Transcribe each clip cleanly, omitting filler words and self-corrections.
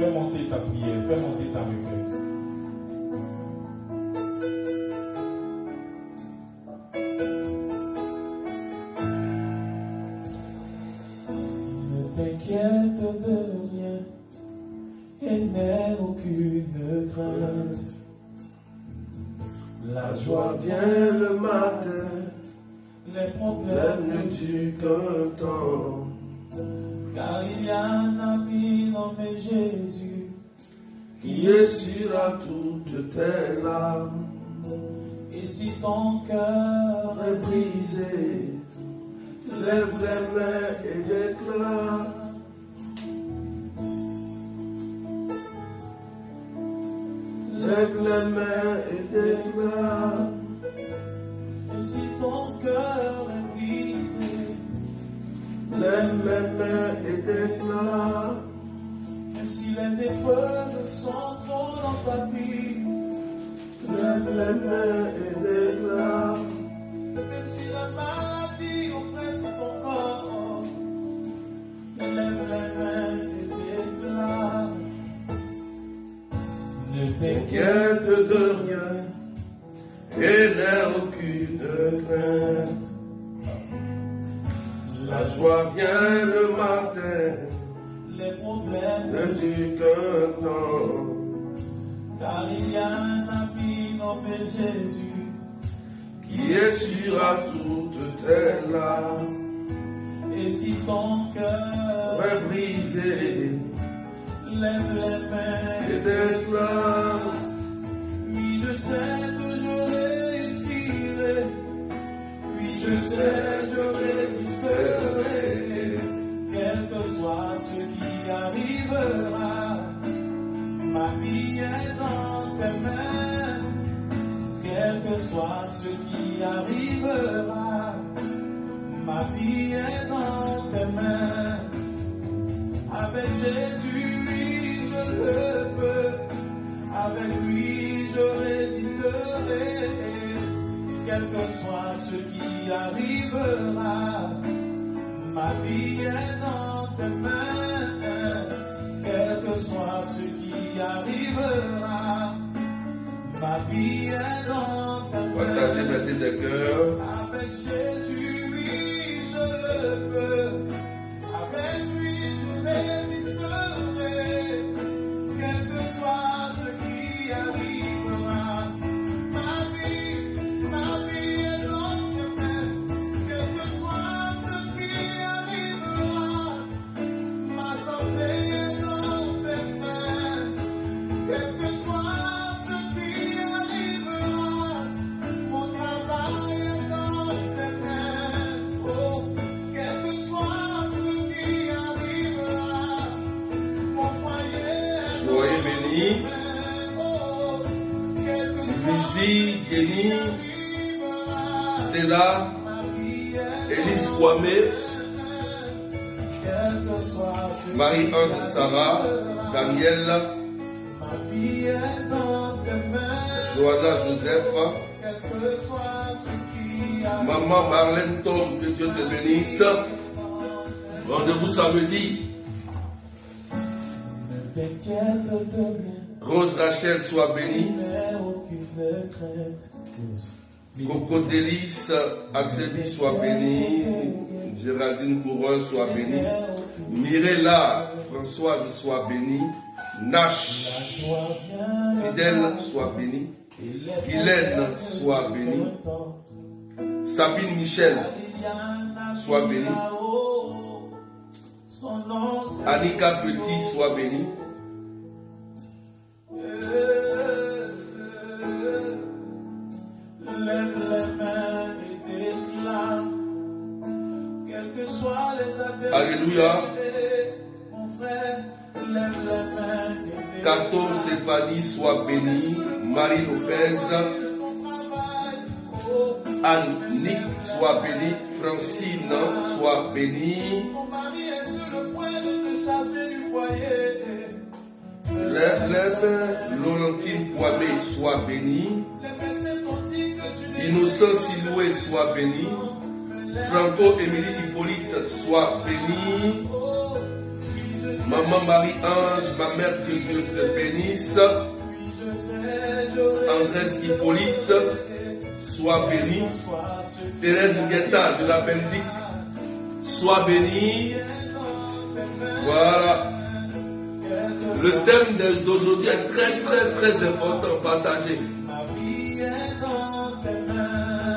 Fais monter ta prière, fais monter ta requête. Ne t'inquiète de rien et n'aie aucune crainte. La joie vient le matin, Les problèmes ne durent qu'un temps. car il y a un ami nommé Jésus Qui essuiera toutes tes larmes. et si ton cœur Est brisé, lève les mains et déclare. Lève les mains et déclare. et si ton cœur est brisé, Lève les mains et déclare. même si les épreuves sont trop dans ta vie, Lève les mains et déclare. même si la maladie oppresse ton corps, lève les mains et déclare. Ne t'inquiète T'inquiète de rien et n'aie aucune crainte. La joie vient le matin, les problèmes, ne dure qu'un temps. car il y a un ami nommé Jésus Qui essuiera toutes tes larmes. et si ton cœur Est brisé lève les mains. et déclare. Oui, je sais que je réussirai. Oui, je sais, je résisterai. Quel que soit ce qui arrivera, ma vie est dans tes mains. Quel que soit ce qui arrivera, ma vie est dans tes mains. Avec Jésus, oui, je le peux. Avec lui, je résisterai. Quel que soit ce qui arrivera, ma vie est dans tes mains. Quel que soit ce qui arrivera, ma vie est dans tes mains. Partagez la tête de cœur. Avec Jésus, oui, je le peux. Avec lui, je résisterai. Quel que soit ce qui arrivera, ma vie est dans tes mains. Quel que soit ce qui arrivera, ma santé est dans tes mains. Quel que soit ce qui arrivera, mon travail est dans tes mains. Oh, quel que soit ce qui arrivera, mon foyer est dans Soyez bénis. tes mains. Oh, quel que soit Lizzie, Jenny, arrivera, Stella, ma vie est Élise Kwame, quel que soit ce Marie-Ange Sarah, Daniel, ma vie est dans tes mains. Joanna Joseph, Quel que soit ce qui arrive, Maman Marlène Tom, que Dieu te bénisse. Rendez-vous samedi. ne t'inquiète de rien, Rose Rachel, sois bénie. n'aie aucune crainte. Coco Délice, Axélie, sois bénie. Géraldine Coureuse, sois bénie. Mirella, Françoise, sois bénie. Nash, Joie vient Fidèle, sois bénie. Guylaine, sois bénie. Sabine Michel, sois bénie. son nom c'est Annika Petit, sois bénie. lève les mains et déclare, quels que soient les adversaires. Alléluia. Mon frère, lève les mains et déclare. Cato Stéphanie, sois bénie. Marie Lopez, Annick, sois bénie. Francine, sois bénie. Mon mari est sur le point de te chasser du foyer. Laurentine Kwame, sois bénie. Les médecins t'ont dit que tu n'es Innocent Siloué, sois béni. Franco Émilie Hippolyte, sois béni. Maman Maman Marie-Ange, ma mère, que Dieu te bénisse. Andrés Hippolyte, sois béni. Thérèse Nguetta de la Belgique, sois béni. Voilà. Le thème d'aujourd'hui est très important, partagé.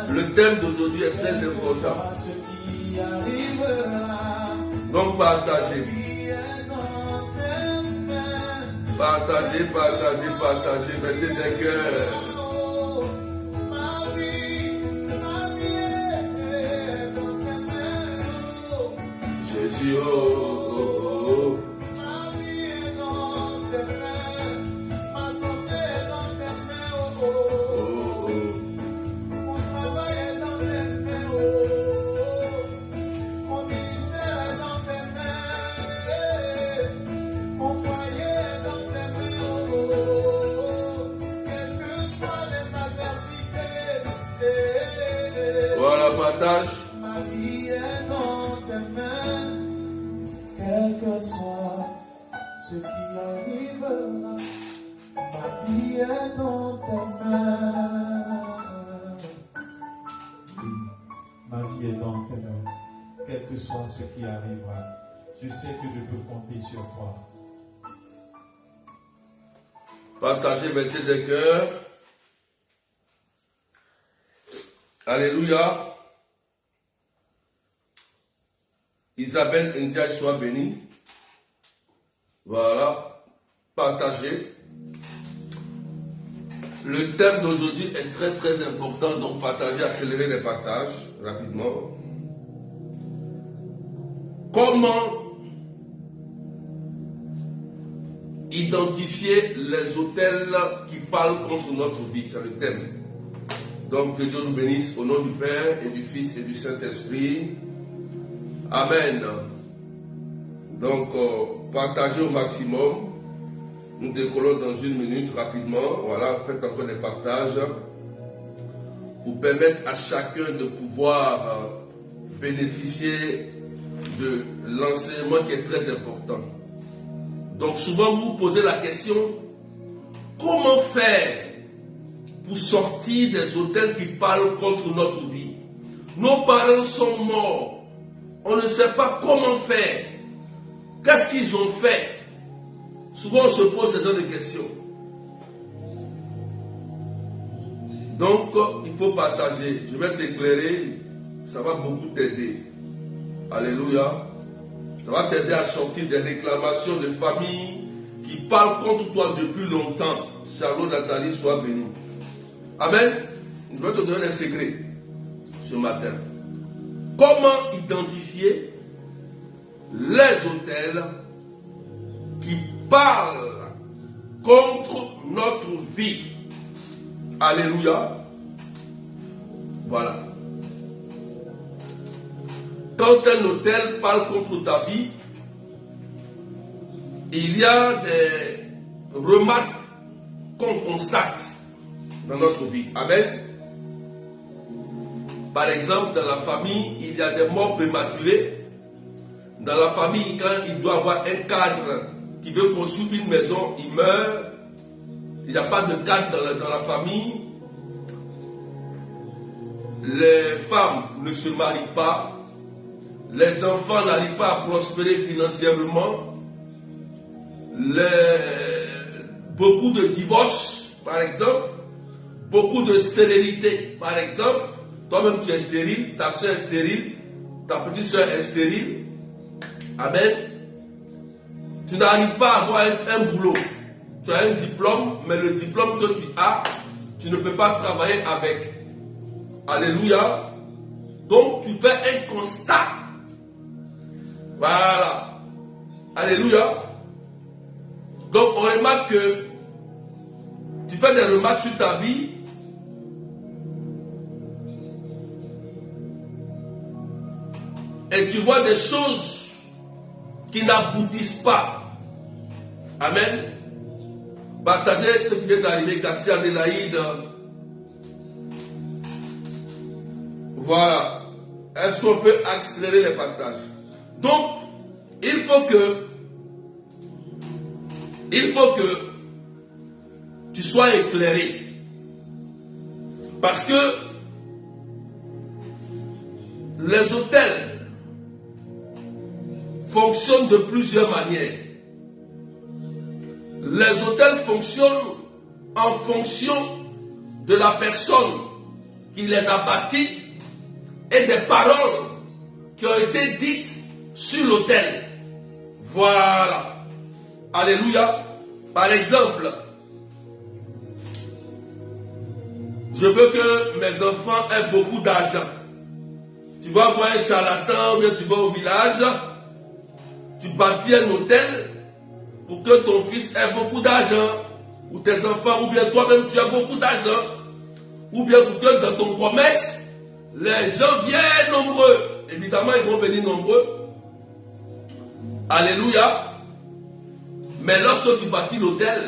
Le thème d'aujourd'hui est très important. Donc partagez. Partagez, mettez des cœurs. Jésus, oh. Voilà, partage. Ma vie est dans tes mains, quel que soit ce qui arrivera. Ma vie est dans tes mains. Ma vie est dans tes mains, quel que soit ce qui arrivera. Je sais que je peux compter sur toi. Partagez, mettez des cœurs. Alléluia. Isabelle India, sois bénie. Voilà. Partagez. Le thème d'aujourd'hui est très important, donc partagez, accélérez les partages rapidement. Comment identifier les autels qui parlent contre notre vie? C'est le thème. Donc que Dieu nous bénisse au nom du Père et du Fils et du Saint-Esprit. Amen. Donc partagez au maximum. Nous décollons dans une minute rapidement. Voilà, faites encore des partages pour permettre à chacun de pouvoir bénéficier de l'enseignement qui est très important. Donc souvent vous vous posez la question, comment faire pour sortir des autels qui parlent contre notre vie? Nos parents sont morts. On ne sait pas comment faire. Qu'est-ce qu'ils ont fait? Souvent on se pose ce genre de questions. Donc il faut partager. Je vais t'éclairer. Ça va beaucoup t'aider. Alléluia. Ça va t'aider à sortir des réclamations de famille qui parlent contre toi depuis longtemps. Charlotte Nathalie, sois bénie. Amen. Je vais te donner un secret ce matin. Comment identifier les autels qui parlent contre notre vie? Alléluia. Voilà. Quand un autel parle contre ta vie, il y a des remarques qu'on constate dans notre vie. Amen. Par exemple, dans la famille, il y a des morts prématurées. Dans la famille, quand il doit avoir un cadre qui veut construire une maison, il meurt. Il n'y a pas de cadre dans la famille. Les femmes ne se marient pas. Les enfants n'arrivent pas à prospérer financièrement. Beaucoup de divorces, par exemple. Beaucoup de stérilité, par exemple. Toi-même, tu es stérile, ta soeur est stérile, ta petite soeur est stérile. Amen. Tu n'arrives pas à avoir un boulot. Tu as un diplôme, mais le diplôme que tu as, tu ne peux pas travailler avec. Alléluia. Donc, tu fais un constat. Voilà. Alléluia. Donc, on remarque que tu fais des remarques sur ta vie. Et tu vois des choses qui n'aboutissent pas. Amen. Partagez ce qui vient d'arriver, Cassie Adélaïde. Voilà. Est-ce qu'on peut accélérer les partages? Donc, il faut que il faut que tu sois éclairé. Parce que les autels fonctionnent de plusieurs manières. Les autels fonctionnent en fonction de la personne qui les a bâtis et des paroles qui ont été dites sur l'autel. Voilà. Alléluia. Par exemple, je veux que mes enfants aient beaucoup d'argent. Tu vas voir un charlatan ou bien tu vas au village, tu bâtis un hôtel pour que ton fils ait beaucoup d'argent, ou tes enfants, ou bien toi-même tu as beaucoup d'argent, ou bien pour que dans ton commerce, les gens viennent nombreux. Évidemment, ils vont venir nombreux. Alléluia. Mais lorsque tu bâtis l'hôtel,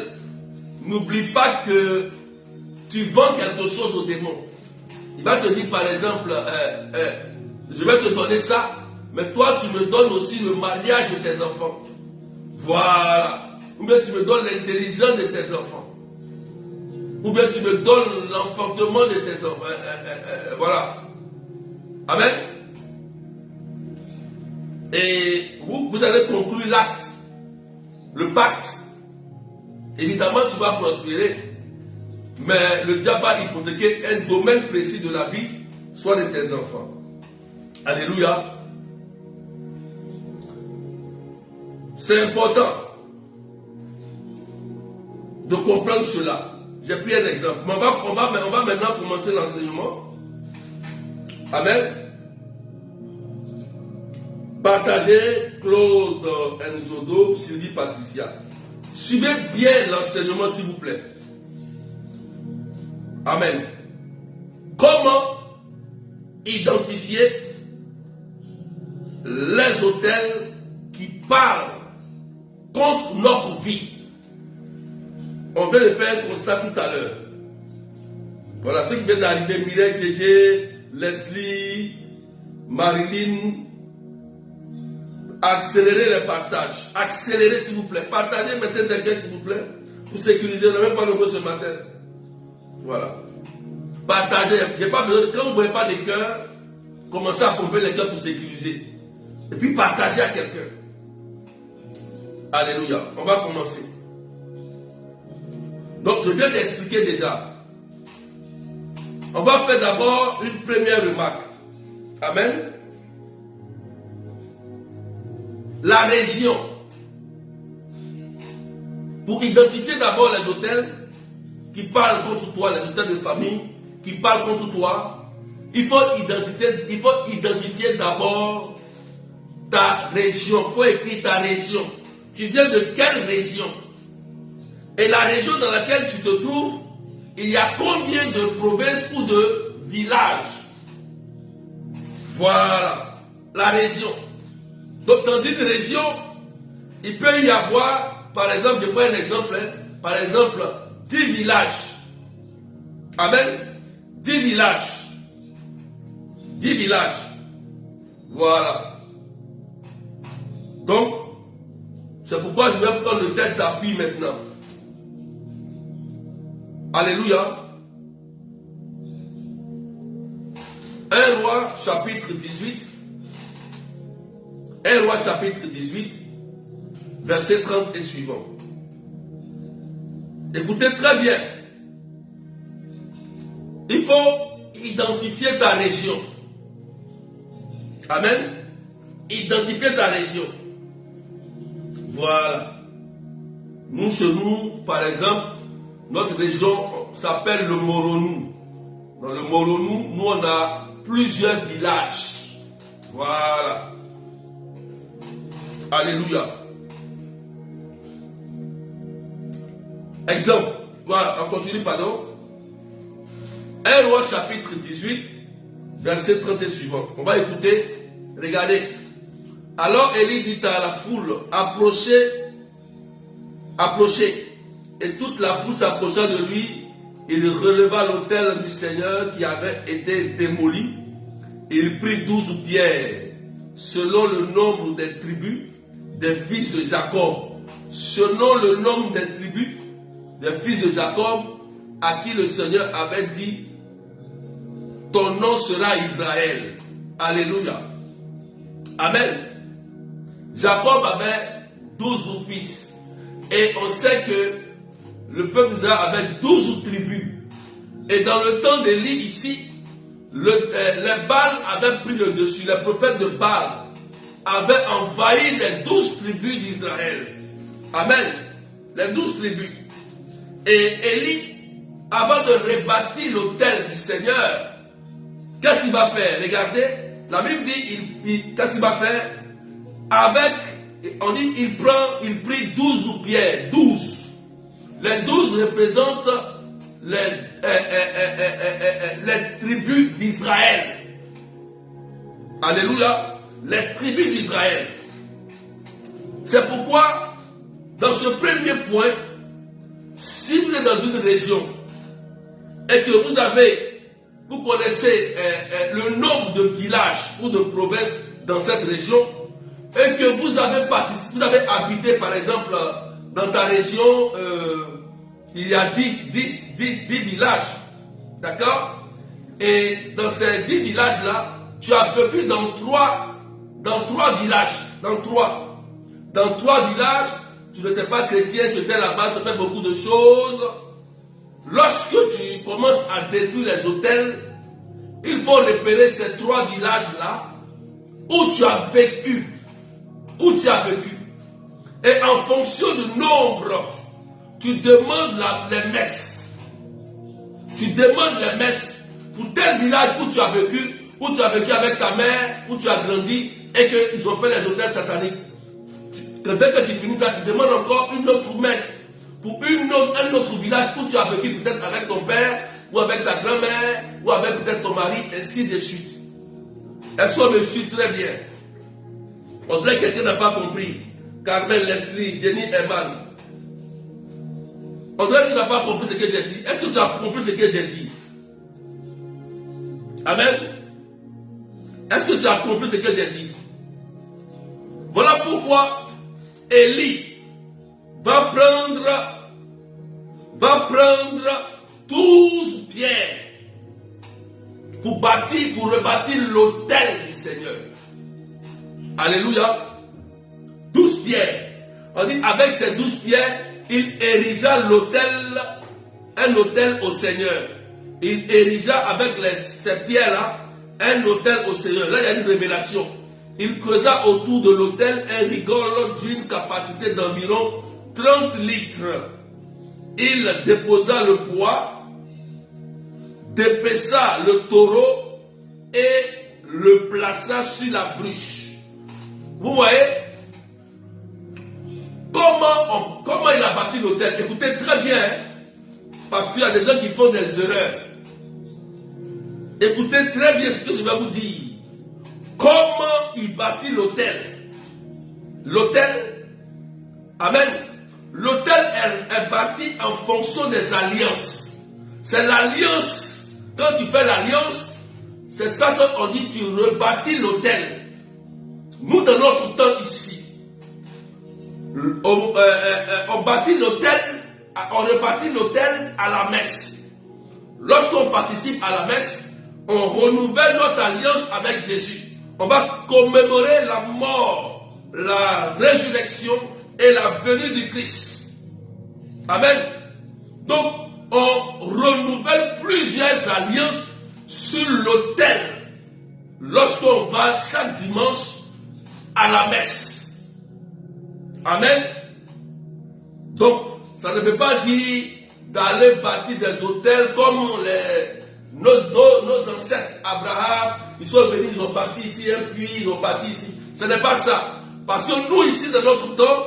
n'oublie pas que tu vends quelque chose au démon. Il va te dire par exemple, je vais te donner ça, mais toi tu me donnes aussi le mariage de tes enfants. Voilà. Ou bien tu me donnes l'intelligence de tes enfants. Ou bien tu me donnes l'enfantement de tes enfants. Voilà. Amen. Et vous allez conclure l'acte, le pacte. Évidemment, tu vas prospérer. Mais le diable va hypothéquer un domaine précis de la vie, soit de tes enfants. Alléluia. C'est important de comprendre cela. J'ai pris un exemple. Mais on va maintenant commencer l'enseignement. Amen. Partagez Claude Enzodo, Sylvie Patricia. Suivez bien l'enseignement s'il vous plaît. Amen. Comment identifier les autels qui parlent contre notre vie? On vient de faire un constat tout à l'heure. Voilà ce qui vient d'arriver. Mireille, Djedje, Leslie, Marilyn. Accélérez les partages. Accélérez s'il vous plaît. Partagez, mettez des cœurs s'il vous plaît. Pour sécuriser. On n'a même pas nombreux ce matin. Voilà. Partagez. J'ai pas besoin de, quand vous ne voyez pas des cœurs, commencez à pomper les cœurs pour sécuriser. Et puis partagez à quelqu'un. Alléluia. On va commencer. Donc je viens d'expliquer déjà. On va faire d'abord une première remarque. Amen. La région. Pour identifier d'abord les autels qui parlent contre toi, les autels de famille qui parlent contre toi, il faut identifier d'abord ta région. Il faut écrire ta région. Tu viens de quelle région? Et la région dans laquelle tu te trouves, il y a combien de provinces ou de villages? Voilà, la région. Donc dans une région, il peut y avoir, par exemple, je prends un exemple, par exemple, 10 villages. Amen. 10 villages. 10 villages. Voilà. Donc, c'est pourquoi je vais prendre le test d'appui maintenant. Alléluia. 1 Roi chapitre 18. 1 Roi chapitre 18, verset 30 et suivant. Écoutez très bien. Il faut identifier ta région. Amen. Identifier ta région. Voilà. Nous, chez nous, par exemple, notre région s'appelle le Moronou. Dans le Moronou, nous, on a plusieurs villages. Voilà. Alléluia. Exemple. Voilà, on continue, pardon. 1 Roi chapitre 18, verset 30 et suivant. On va écouter. Regardez. Alors Élie dit à la foule, approchez, approchez. Et toute la foule s'approcha de lui. Il releva l'autel du Seigneur qui avait été démoli. Il prit 12 pierres, selon le nombre des tribus des fils de Jacob. selon le nombre des tribus des fils de Jacob, à qui le Seigneur avait dit, ton nom sera Israël. Alléluia. Amen. Jacob avait 12 fils. Et on sait que le peuple d'Israël avait 12 tribus. Et dans le temps d'Élie ici, les Baal avaient pris le dessus. Les prophètes de Baal avaient envahi les 12 tribus d'Israël. Amen. Les 12 tribus. Et Élie, avant de rebâtir l'autel du Seigneur, qu'est-ce qu'il va faire? Regardez, la Bible dit, qu'est-ce qu'il va faire? On dit, il prit 12 pierres, 12. Les 12 représentent les tribus d'Israël. Alléluia. Les tribus d'Israël. C'est pourquoi, dans ce premier point, si vous êtes dans une région et que vous connaissez le nombre de villages ou de provinces dans cette région, et que vous avez habité par exemple dans ta région, il y a 10 villages, d'accord? Et dans ces 10 villages-là, tu as vécu dans trois villages, dans trois villages, tu n'étais pas chrétien, tu étais là-bas, tu as fait beaucoup de choses. Lorsque tu commences à détruire les autels, il faut repérer ces 3 villages-là où tu as vécu. Et en fonction du nombre, tu demandes les messes. Tu demandes les messes pour tel village où tu as vécu avec ta mère, où tu as grandi, et qu'ils ont fait les autels sataniques. Dès que tu finis ça, tu demandes encore une autre messe pour un autre village où tu as vécu peut-être avec ton père, ou avec ta grand-mère, ou avec peut-être ton mari, et ainsi de suite. Est-ce qu'on me suit très bien? On dirait que quelqu'un n'a pas compris. Carmen, Leslie, Jenny, Evan. On dirait que tu n'as pas compris ce que j'ai dit. Est-ce que tu as compris ce que j'ai dit? Amen. Est-ce que tu as compris ce que j'ai dit? Voilà pourquoi Élie va prendre 12 pierres pour rebâtir l'autel du Seigneur. Alléluia. 12 pierres. On dit avec ces 12 pierres, il érigea un autel au Seigneur. Il érigea avec ces pierres-là un autel au Seigneur. Là, il y a une révélation. Il creusa autour de l'autel un rigole d'une capacité d'environ 30 litres. Il déposa le bois, dépeça le taureau et le plaça sur la bûche. Vous voyez comment il a bâti l'autel? Écoutez très bien, parce qu'il y a des gens qui font des erreurs. Écoutez très bien ce que je vais vous dire. Comment il bâtit l'autel? L'autel, amen. L'autel est bâti en fonction des alliances. C'est l'alliance. Quand tu fais l'alliance, c'est ça qu'on dit, tu rebâtis l'autel. Nous, dans notre temps ici, on bâtit l'autel, on rebâtit l'autel à la messe. Lorsqu'on participe à la messe, on renouvelle notre alliance avec Jésus. On va commémorer la mort, la résurrection et la venue du Christ. Amen. Donc, on renouvelle plusieurs alliances sur l'autel lorsqu'on va chaque dimanche à la messe. Amen. Donc, ça ne veut pas dire d'aller bâtir des autels comme nos ancêtres. Abraham, ils sont venus, ils ont bâti ici un puits, ils ont bâti ici. Ce n'est pas ça. Parce que nous, ici, dans notre temps,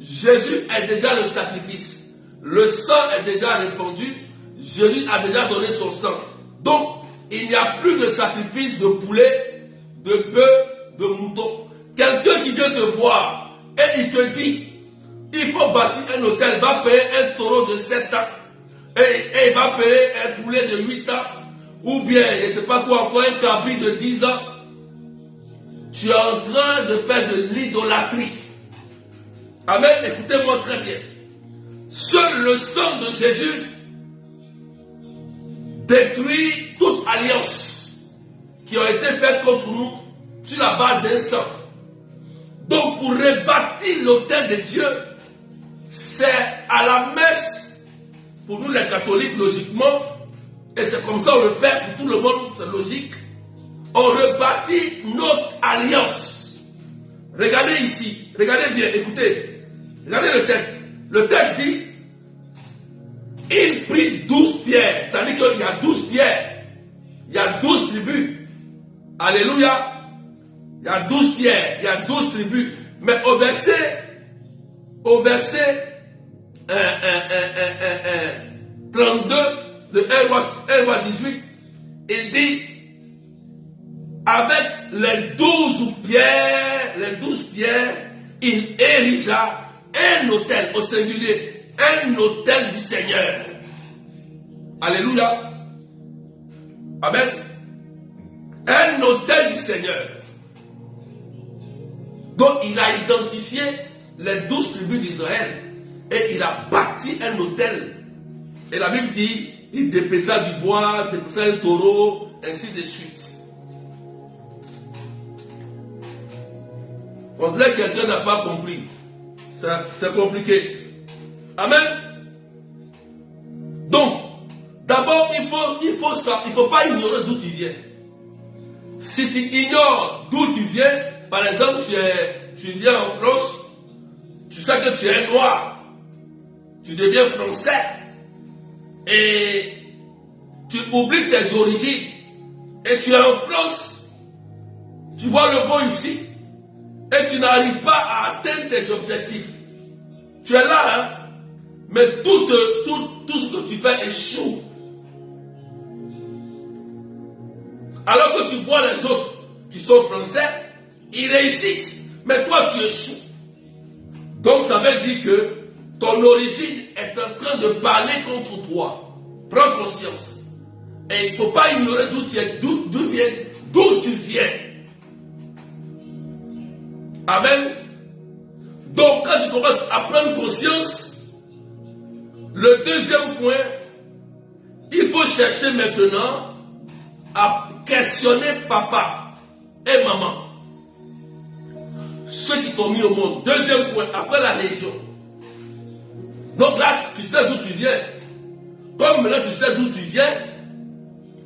Jésus est déjà le sacrifice. Le sang est déjà répandu. Jésus a déjà donné son sang. Donc, il n'y a plus de sacrifice de poulet, de bœuf, de mouton. Quelqu'un qui vient te voir et il te dit, il faut bâtir un hôtel, va payer un taureau de 7 ans. Et il va payer un poulet de 8 ans. Ou bien, je ne sais pas quoi encore, un cabri de 10 ans. Tu es en train de faire de l'idolâtrie. Amen, écoutez-moi très bien. Seul le sang de Jésus détruit toute alliance qui a été faite contre nous sur la base d'un sang. Donc pour rebâtir l'autel de Dieu, c'est à la messe, pour nous les catholiques logiquement, et c'est comme ça on le fait pour tout le monde, c'est logique. On rebâtit notre alliance. Regardez ici, regardez bien, écoutez, regardez le texte. Le texte dit, il prit 12 pierres, c'est-à-dire qu'il y a 12 pierres, il y a 12 tribus. Alléluia. Il y a 12 pierres, il y a 12 tribus. Mais au verset 32 de 1 roi 18, il dit, avec les 12 pierres, il érigea un autel au singulier, un autel du Seigneur. Alléluia. Amen. Un autel du Seigneur. Donc il a identifié les 12 tribus d'Israël et il a bâti un autel. Et la Bible dit, il dépesa du bois, dépesa un taureau, ainsi de suite. Quand quelqu'un n'a pas compris, c'est compliqué. Amen. Donc, d'abord, il faut pas ignorer d'où tu viens. Si tu ignores d'où tu viens, par exemple, tu viens en France, tu sais que tu es noir, tu deviens français, et tu oublies tes origines, et tu es en France, tu vois le bon ici, et tu n'arrives pas à atteindre tes objectifs. Tu es là, hein, mais tout ce que tu fais échoue. Alors que tu vois les autres qui sont français, ils réussissent, mais toi tu échoues. Donc ça veut dire que ton origine est en train de parler contre toi. Prends conscience. Et il ne faut pas ignorer d'où tu viens. Amen. Donc quand tu commences à prendre conscience, le deuxième point, il faut chercher maintenant à questionner papa et maman. Ceux qui t'ont mis au monde. Deuxième point, après la légion. Donc là, tu sais d'où tu viens. Comme maintenant tu sais d'où tu viens,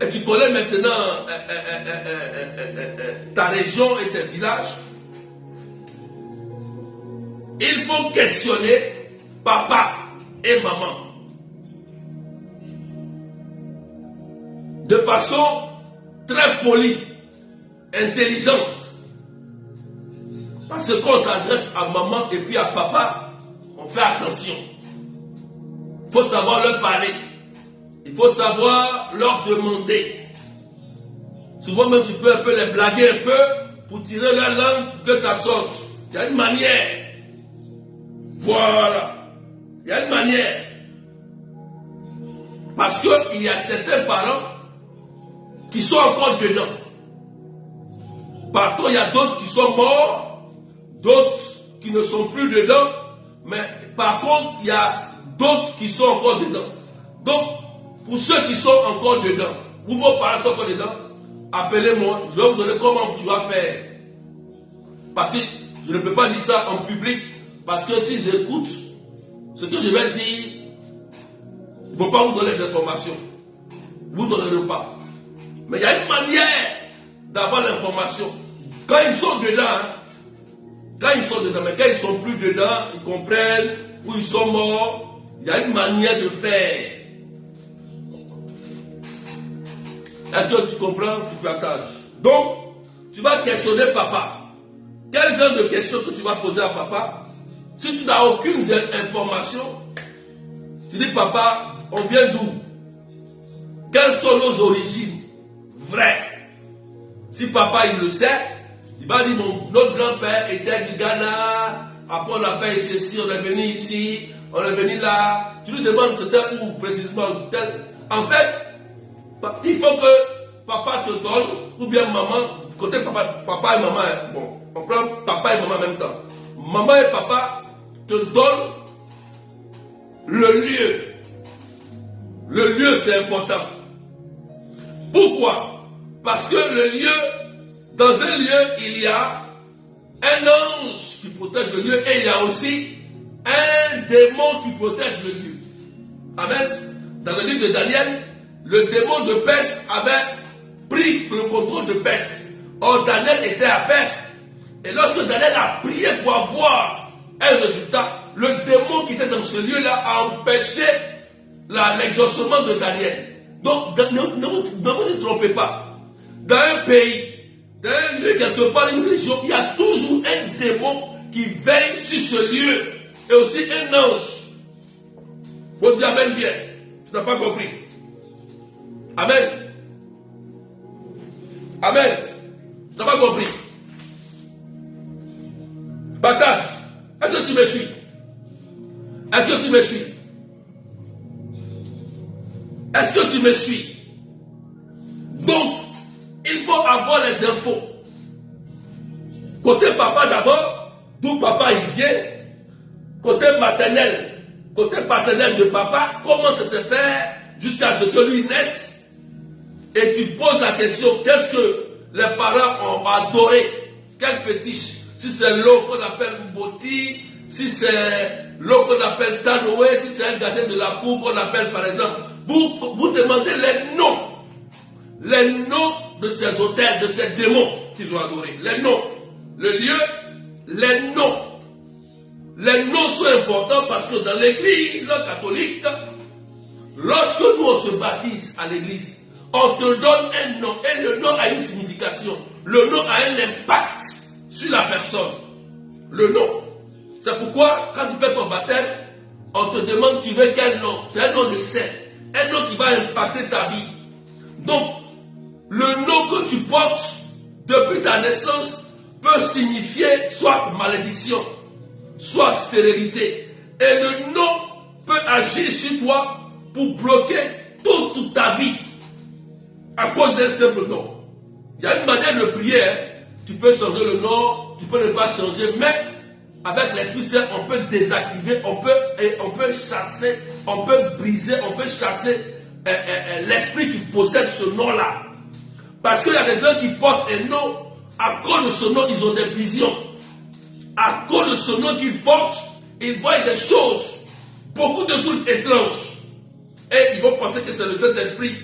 et tu connais maintenant ta région et tes villages, il faut questionner papa et maman. De façon très polie, intelligente. Parce que quand on s'adresse à maman et puis à papa, on fait attention. Il faut savoir leur parler. Il faut savoir leur demander. Souvent même tu peux un peu les blaguer un peu pour tirer leur langue pour que ça sorte. Il y a une manière. Voilà. Il y a une manière. Parce qu'il y a certains parents qui sont encore dedans. Par contre, il y a d'autres qui sont morts, d'autres qui ne sont plus dedans, mais par contre, il y a d'autres qui sont encore dedans. Donc, pour ceux qui sont encore dedans, ou vos parents sont encore dedans, appelez-moi, je vais vous donner comment tu vas faire. Parce que je ne peux pas dire ça en public, parce que s'ils écoutent, ce que je vais dire, ils ne vont pas vous donner des informations. Vous ne donnerez pas. Mais il y a une manière d'avoir l'information. Quand ils sont dedans, mais quand ils ne sont plus dedans, ils comprennent où ils sont morts. Il y a une manière de faire. Est-ce que tu comprends? Tu partages. Donc, tu vas questionner papa. Quel genre de questions que tu vas poser à papa? Si tu n'as aucune information, tu dis papa, on vient d'où? Quelles sont nos origines vraies? Si papa il le sait, il va dire notre grand-père était du Ghana, après on a fait ceci, on est venu ici, on est venu là. Tu lui demandes c'était où précisément tel. En fait, il faut que papa te donne, ou bien maman, côté papa et maman, bon, on prend papa et maman en même temps. Maman et papa te donne le lieu. Le lieu, c'est important. Pourquoi? Parce que le lieu, dans un lieu, il y a un ange qui protège le lieu et il y a aussi un démon qui protège le lieu. Amen. Dans le livre de Daniel, le démon de Perse avait pris le contrôle de Perse. Or, Daniel était à Perse. Et lorsque Daniel a prié pour avoir un résultat, le démon qui était dans ce lieu-là a empêché l'exaucement de Daniel. Donc, ne vous y trompez pas. Dans un pays, dans un lieu quelque part, une région, il y a toujours un démon qui veille sur ce lieu. Et aussi un ange. Vous dites Amen bien. Tu n'as pas compris. Amen. Amen. Tu n'as pas compris. Partage. Est-ce que tu me suis? Est-ce que tu me suis? Est-ce que tu me suis? Donc, il faut avoir les infos. Côté papa d'abord, d'où papa il vient. Côté maternel, côté paternel de papa, comment ça se fait jusqu'à ce que lui naisse. Et tu poses la question, qu'est-ce que les parents ont adoré? Quel fétiche? Si c'est l'eau qu'on appelle Mboti, si c'est l'eau qu'on appelle Tanoé, si c'est un gardien de la cour qu'on appelle par exemple, vous demandez les noms de ces hôtels, de ces démons qu'ils ont adorés. Les noms, le lieu, les noms. Les noms sont importants parce que dans l'église catholique, lorsque nous on se baptise à l'église, on te donne un nom et le nom a une signification. Le nom a un impact sur la personne. Le nom. C'est pourquoi quand tu fais ton baptême, on te demande tu veux quel nom. C'est un nom de saint. Un nom qui va impacter ta vie. Donc, le nom que tu portes depuis ta naissance peut signifier soit malédiction, soit stérilité. Et le nom peut agir sur toi pour bloquer toute ta vie à cause d'un simple nom. Il y a une manière de prier. Tu peux changer le nom, tu peux ne pas changer, mais avec l'Esprit Saint, on peut désactiver, on peut chasser, on peut briser, on peut chasser l'esprit qui possède ce nom-là. Parce qu'il y a des gens qui portent un nom, à cause de ce nom, ils ont des visions. À cause de ce nom qu'ils portent, ils voient des choses, beaucoup de trucs étranges. Et ils vont penser que c'est le Saint-Esprit.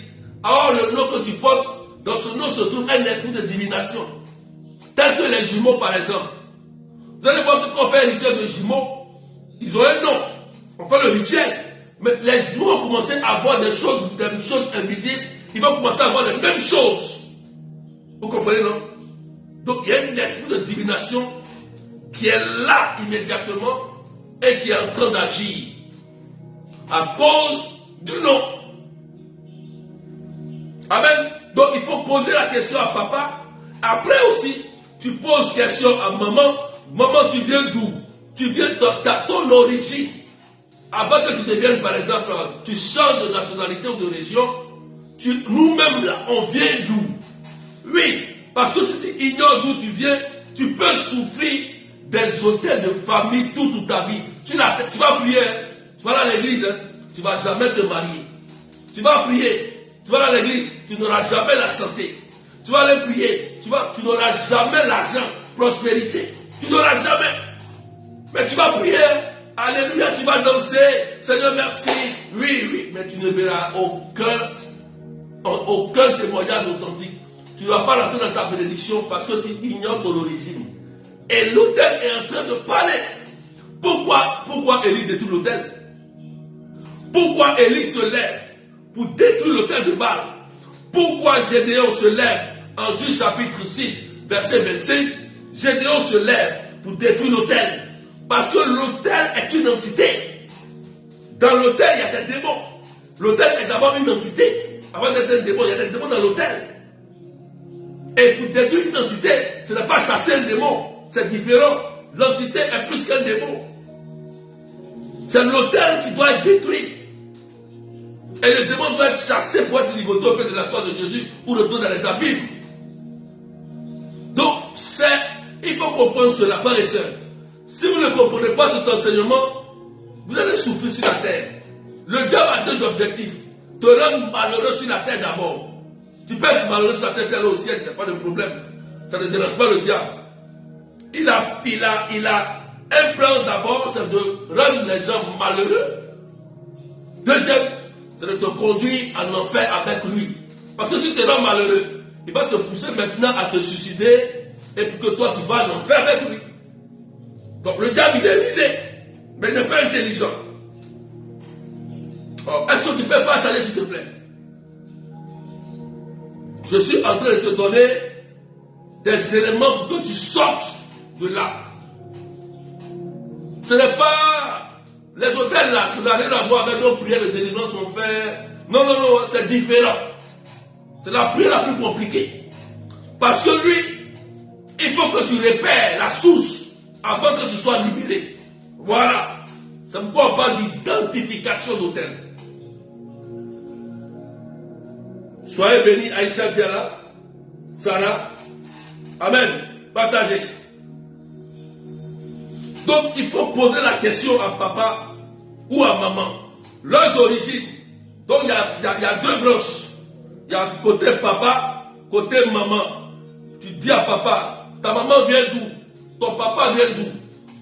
Alors le nom que tu portes, dans ce nom se trouve un esprit de divination. Tel que les jumeaux par exemple. Vous allez voir qu'on fait un rituel de jumeaux, ils ont un nom. On fait le rituel. Mais les jumeaux vont commencer à voir des choses invisibles. Ils vont commencer à voir les mêmes choses. Vous comprenez, non? Donc il y a un esprit de divination qui est là immédiatement et qui est en train d'agir à cause du nom. Amen. Donc il faut poser la question à papa. Après aussi, tu poses question à maman. Maman, tu viens d'où? Tu viens de ton origine. Avant que tu deviennes, par exemple, tu changes de nationalité ou de région, nous-mêmes là, on vient d'où? Oui, parce que si tu ignores d'où tu viens, tu peux souffrir des hôtels de famille toute ta vie. Tu vas prier, tu vas à l'église, tu ne vas jamais te marier. Tu vas prier, tu vas à l'église, tu n'auras jamais la santé. Tu vas aller prier, tu n'auras jamais l'argent, prospérité. Tu n'auras jamais. Mais tu vas prier, alléluia, tu vas danser, Seigneur merci. Oui, mais tu ne verras aucun témoignage authentique. Tu ne vas pas rentrer dans ta bénédiction parce que tu ignores ton origine. Et l'autel est en train de parler. Pourquoi Élie détruit l'autel? Pourquoi Élie se lève pour détruire l'autel de Baal? Pourquoi Gédéon se lève en Juge chapitre 6, verset 25? Gédéon se lève pour détruire l'autel. Parce que l'autel est une entité. Dans l'autel, il y a des démons. L'autel est d'abord une entité. Avant d'être un démon, il y a des démons dans l'autel. Et pour détruire une entité, ce n'est pas chasser un démon. C'est différent. L'entité est plus qu'un démon. C'est l'autel qui doit être détruit. Et le démon doit être chassé pour être ligoté auprès de la croix de Jésus ou le dos dans les abîmes. Donc, il faut comprendre cela, frères et sœurs. Si vous ne comprenez pas cet enseignement, vous allez souffrir sur la terre. Le diable a deux objectifs. Te rendre malheureux sur la terre d'abord. Tu peux être malheureux sur la terre, tu es au ciel, il n'y a pas de problème. Ça ne dérange pas le diable. Il a un plan d'abord, c'est de rendre les gens malheureux. Deuxième, c'est de te conduire en enfer avec lui. Parce que si tu te rends malheureux, il va te pousser maintenant à te suicider et pour que toi tu vas en enfer avec lui. Donc le diable il est rusé, mais il n'est pas intelligent. Oh, est-ce que tu peux partager s'il te plaît? Je suis en train de te donner des éléments pour que tu sortes de là. Ce n'est pas les hôtels là, ça n'a rien à voir avec nos prières de délivrance qu'on fait. Non, non, non, c'est différent. C'est la prière la plus compliquée. Parce que lui, il faut que tu repères la source avant que tu sois libéré. Voilà. Ça ne parle pas d'identification d'hôtel. Soyez bénis, Aïcha Diala, Sarah. Amen. Partagez. Donc, il faut poser la question à papa ou à maman. Leurs origines. Donc, il y a deux branches. Il y a côté papa, côté maman. Tu dis à papa, ta maman vient d'où? Ton papa vient d'où?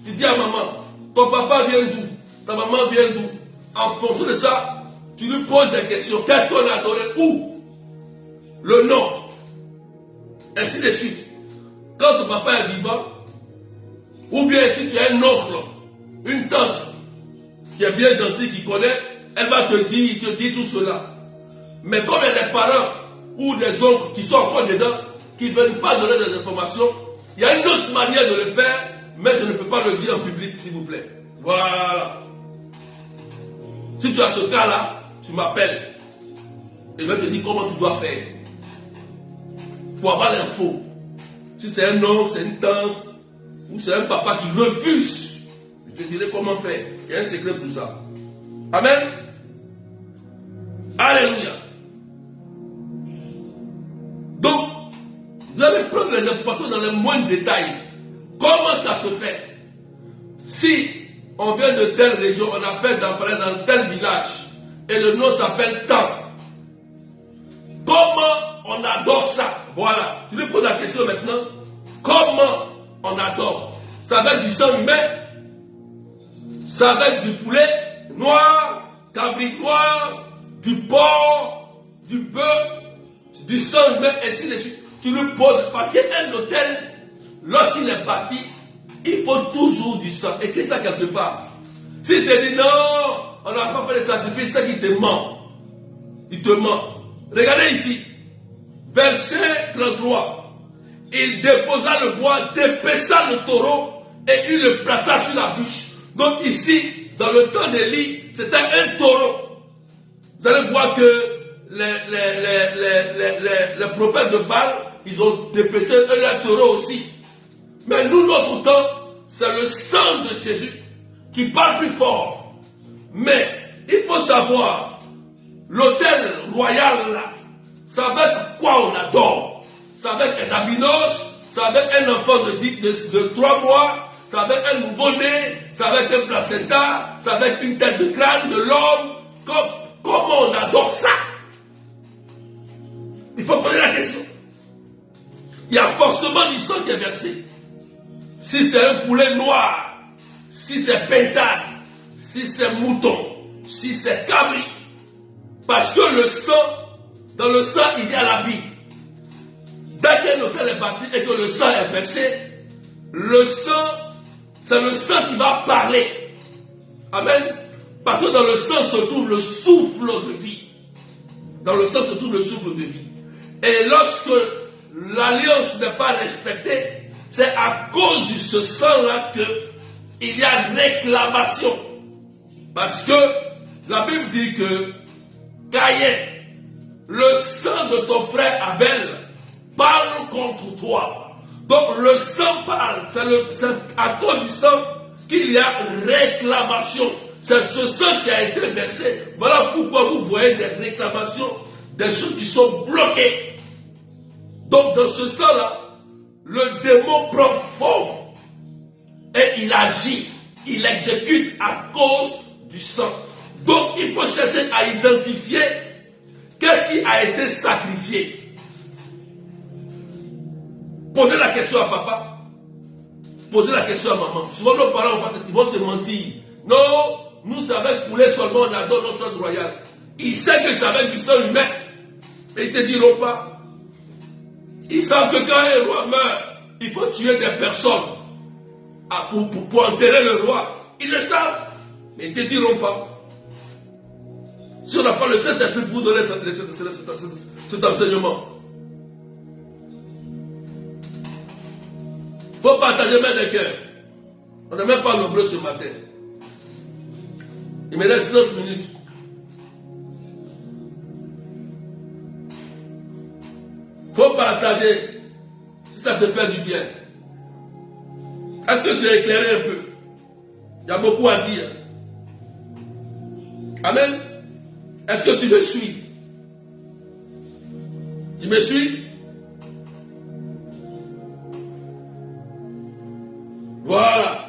Tu dis à maman, ton papa vient d'où? Ta maman vient d'où? En fonction de ça, tu lui poses des questions. Qu'est-ce qu'on a donné? Où? Le nom. Ainsi de suite. Quand ton papa est vivant, ou bien si tu as un oncle, une tante qui est bien gentille, qui connaît, elle va te dire tout cela. Mais comme il y a des parents ou des oncles qui sont encore dedans, qui ne veulent pas donner des informations, il y a une autre manière de le faire, mais je ne peux pas le dire en public, s'il vous plaît. Voilà. Si tu as ce cas-là, tu m'appelles. Et je vais te dire comment tu dois faire. Pour avoir l'info. Si c'est un oncle, c'est une tante, ou c'est un papa qui refuse, je te dirai comment faire. Il y a un secret pour ça. Amen. Alléluia. Donc, vous allez prendre les informations dans les moindres détails. Comment ça se fait? Si on vient de telle région, on a fait dans tel village, et le nom s'appelle tant. Comment on adore ça? Voilà. Tu lui poses la question maintenant. Comment on adore? Ça va être du sang humain, ça va être du poulet noir, cabri noir, du porc, du bœuf, du sang humain, ainsi de suite. Tu lui poses, parce qu'un hôtel, lorsqu'il est bâti, il faut toujours du sang. Écris ça quelque part. S'il te dit non, on n'a pas fait les sacrifices, c'est qu'il te ment. Il te ment. Regardez ici. Verset 33. Il déposa le bois, dépeça le taureau et il le plaça sur la bûche. Donc ici, dans le temps d'Élie, c'était un taureau. Vous allez voir que les prophètes de Baal, ils ont dépecé un taureau aussi. Mais nous, notre temps, c'est le sang de Jésus qui parle plus fort. Mais il faut savoir, l'autel royal là, ça va être quoi on adore? Ça va être un abinos, ça va être un enfant de 3 mois, ça va être un nouveau-né, ça va être un placenta, ça va être une tête de crâne de l'homme. Comment on adore ça? Il faut poser la question. Il y a forcément du sang qui est versé. Si c'est un poulet noir, si c'est pentade, si c'est mouton, si c'est cabri, parce que le sang, dans le sang, il y a la vie. Dès qu'un hôtel est bâti et que le sang est versé, le sang, c'est le sang qui va parler. Amen. Parce que dans le sang se trouve le souffle de vie. Dans le sang se trouve le souffle de vie. Et lorsque l'alliance n'est pas respectée, c'est à cause de ce sang-là qu'il y a réclamation. Parce que la Bible dit que Caïn, le sang de ton frère Abel, parle contre toi. Donc le sang parle. C'est à cause du sang qu'il y a réclamation. C'est ce sang qui a été versé. Voilà pourquoi vous voyez des réclamations, des choses qui sont bloquées. Donc dans ce sang-là, le démon prend forme. et il agit, il exécute à cause du sang. Donc il faut chercher à identifier qu'est-ce qui a été sacrifié. Posez la question à papa, posez la question à maman. Souvent nos parents ils vont te mentir. Non, nous avec poulet seulement on adore notre chose royale. Ils savent que c'est avec du sang humain. Et ils ne te diront pas. Ils savent que quand un roi meurt, il faut tuer des personnes pour enterrer le roi. Ils le savent, mais ils ne te diront pas. Si on n'a pas le Saint-Esprit pour vous donner cet enseignement, il faut partager même des cœurs. On n'est même pas nombreux ce matin. Il me reste 30 minutes. Il faut partager si ça te fait du bien. Est-ce que tu es éclairé un peu? Il y a beaucoup à dire. Amen. Est-ce que tu me suis? Tu me suis? Voilà.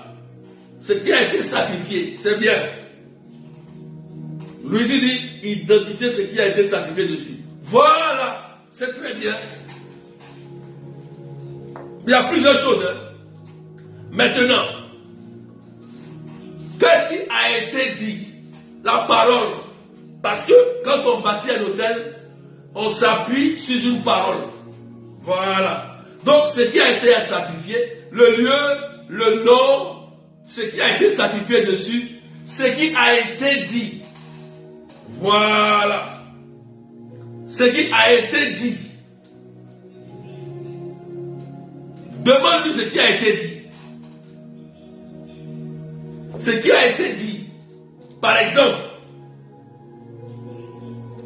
Ce qui a été sacrifié, c'est bien. Louis dit, identifier ce qui a été sacrifié dessus. Voilà. C'est très bien. Il y a plusieurs choses. Maintenant, qu'est-ce qui a été dit? La parole. Parce que quand on bâtit un hôtel, on s'appuie sur une parole. Voilà. Donc, ce qui a été sacrifié, le lieu, le nom, ce qui a été sacrifié dessus, ce qui a été dit. Voilà. Ce qui a été dit. Demande-lui ce qui a été dit. Ce qui a été dit. Par exemple,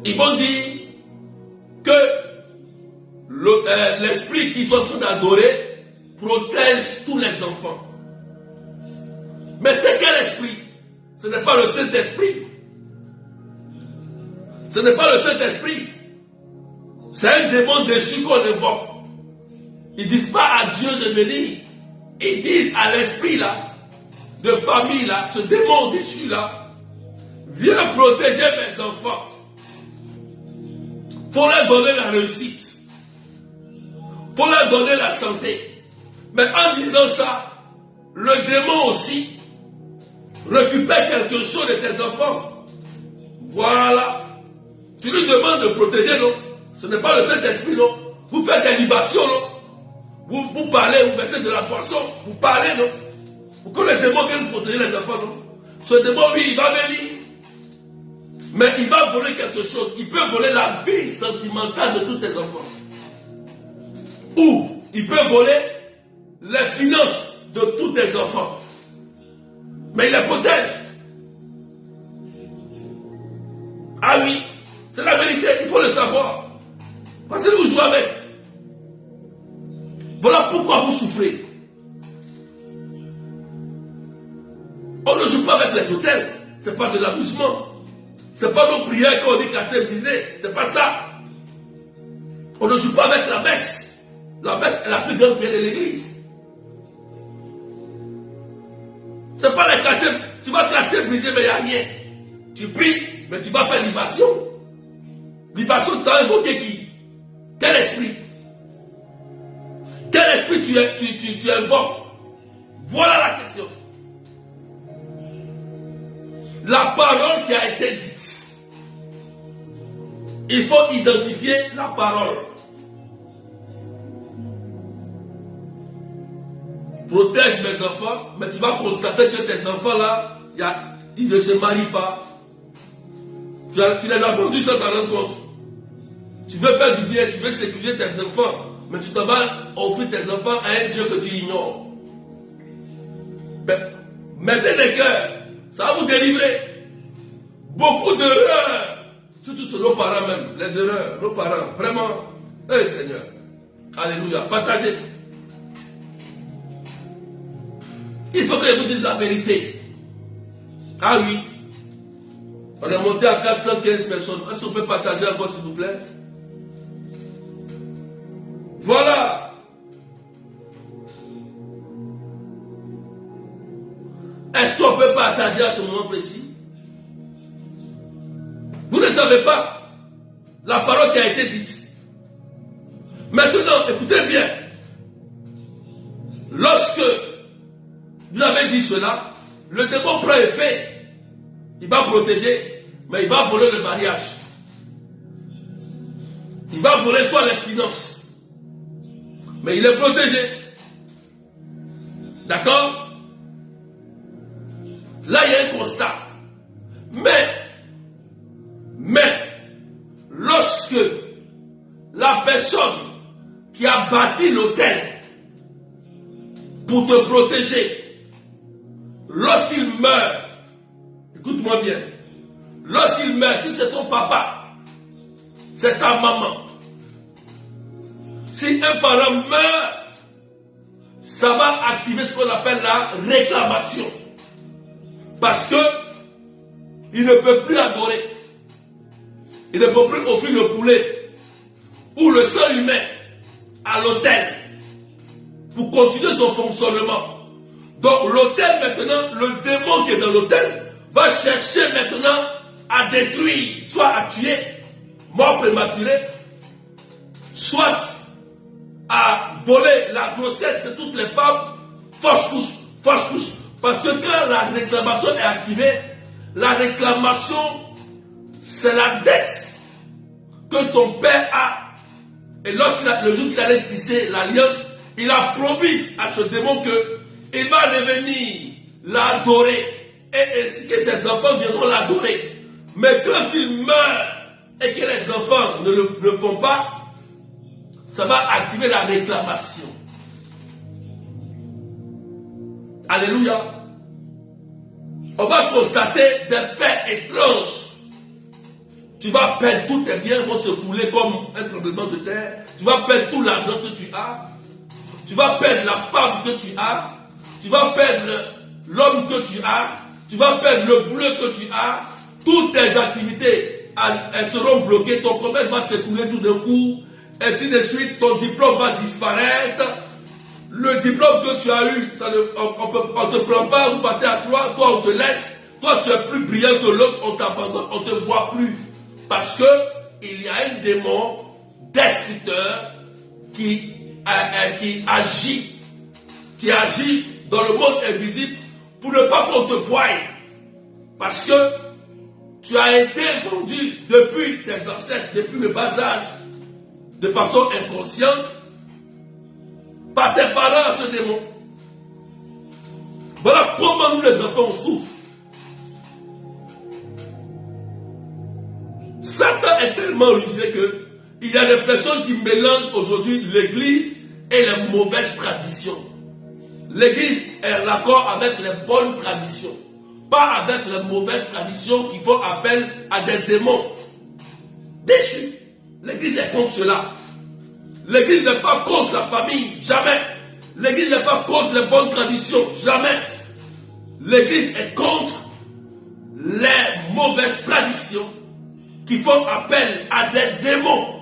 ils vont dire que l'esprit qu'ils sont en train d'adorer protège tous les enfants. Mais c'est quel esprit? Ce n'est pas le Saint-Esprit. Ce n'est pas le Saint-Esprit. C'est un démon déchu qu'on évoque. Ils ne disent pas à Dieu de venir. Ils disent à l'esprit là, de famille là, ce démon déchu là, viens protéger mes enfants. Il faut leur donner la réussite. Il faut leur donner la santé. Mais en disant ça, le démon aussi récupère quelque chose de tes enfants. Voilà. Tu lui demandes de protéger, non? Ce n'est pas le Saint-Esprit, non? Vous faites des libations, non? Vous parlez, vous mettez de la boisson, vous parlez, non? Pour que le démon vienne protéger les enfants, non? Ce démon, oui, il va venir. Mais il va voler quelque chose. Il peut voler la vie sentimentale de tous tes enfants. Ou il peut voler les finances de tous tes enfants. Mais il les protège. Ah oui, c'est la vérité, il faut le savoir. Parce que vous jouez avec. Voilà pourquoi vous souffrez. On ne joue pas avec les hôtels. Ce n'est pas de l'amusement. Ce n'est pas nos prières qu'on dit casser, briser. Ce n'est pas ça. On ne joue pas avec la messe. La messe est la plus grande prière de l'église. Ce n'est pas les casser. Tu vas casser, briser, mais il n'y a rien. Tu pries, mais tu vas faire libation. Libation, tu as invoqué qui? Quel esprit? Quel esprit tu invoques? Voilà la question. La parole qui a été dite. Il faut identifier la parole. Protège mes enfants, mais tu vas constater que tes enfants là, ils ne se marient pas. Tu les as vendus sans t'en rendre compte. Tu veux faire du bien, tu veux sécuriser tes enfants, mais tu t'en vas offrir tes enfants à un Dieu que tu ignores. Mettez des cœurs, ça va vous délivrer. Beaucoup d'erreurs, surtout sur nos parents même, les erreurs, nos parents, vraiment, Seigneur, alléluia, partagez. Il faut que je vous dise la vérité. Ah oui, on est monté à 415 personnes. Est-ce qu'on peut partager encore, s'il vous plaît? Voilà. Est-ce qu'on peut partager à ce moment précis? Vous ne savez pas la parole qui a été dite. Maintenant, écoutez bien. Lorsque vous avez dit cela, le démon prend effet. Il va protéger, mais il va voler le mariage. Il va voler soit les finances. Mais il est protégé. D'accord? Là, il y a un constat. Mais, lorsque la personne qui a bâti l'autel pour te protéger, lorsqu'il meurt, écoute-moi bien, lorsqu'il meurt, si c'est ton papa, c'est ta maman, si un parent meurt, ça va activer ce qu'on appelle la réclamation. Parce que il ne peut plus adorer. Il ne peut plus offrir le poulet ou le sang humain à l'autel pour continuer son fonctionnement. Donc l'autel maintenant, le démon qui est dans l'autel va chercher maintenant à détruire, soit à tuer, mort prématurée, soit à voler la grossesse de toutes les femmes, fausse couche. Parce que quand la réclamation est activée, la réclamation, c'est la dette que ton père a. Et le jour qu'il allait tisser l'alliance, il a promis à ce démon qu'il va revenir l'adorer. Et ainsi que ses enfants viendront l'adorer. Mais quand il meurt et que les enfants ne le font pas, ça va activer la réclamation. Alléluia. On va constater des faits étranges. Tu vas perdre tous tes biens, vont se couler comme un tremblement de terre. Tu vas perdre tout l'argent que tu as. Tu vas perdre la femme que tu as. Tu vas perdre l'homme que tu as. Tu vas perdre le boulot que tu as. Toutes tes activités, elles seront bloquées. Ton commerce va s'écouler tout d'un coup. Ainsi de suite, ton diplôme va disparaître. Le diplôme que tu as eu, on ne te prend pas, vous partez à toi on te laisse. Toi, tu es plus brillant que l'autre, on t'abandonne, on ne te voit plus. Parce que il y a un démon destructeur qui agit dans le monde invisible pour ne pas qu'on te voie. Parce que tu as été vendu depuis tes ancêtres, depuis le bas âge, de façon inconsciente, par tes parents à ce démon. Voilà comment nous les enfants on souffre. Satan est tellement rusé que il y a des personnes qui mélangent aujourd'hui l'église et les mauvaises traditions. L'église est d'accord avec les bonnes traditions, pas avec les mauvaises traditions qui font appel à des démons déchus. L'église est contre cela. L'église n'est pas contre la famille, jamais. L'église n'est pas contre les bonnes traditions, jamais. L'église est contre les mauvaises traditions qui font appel à des démons.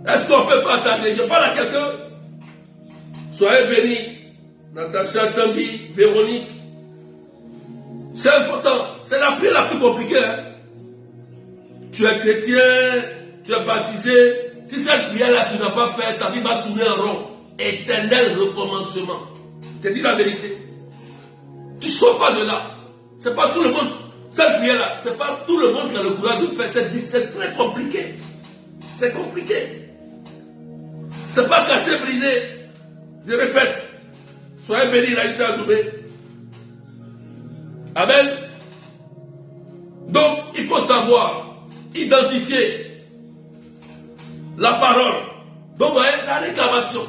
Est-ce qu'on peut partager? Je parle à quelqu'un. Soyez bénis. Natacha, Tanguy, Véronique. C'est important. C'est la prière la plus compliquée. Hein? Tu es chrétien, tu es baptisé. Si cette prière-là, tu n'as pas fait, ta vie va tourner en rond. Éternel recommencement. Je te dis la vérité. Tu ne sors pas de là. C'est pas tout le monde. Cette prière-là, c'est pas tout le monde qui a le courage de faire. C'est très compliqué. C'est compliqué. C'est pas cassé, brisé. Je répète. Soyez bénis, Laïcha Doubé. Amen. Donc, il faut savoir identifier la parole. Donc, voyez, la réclamation,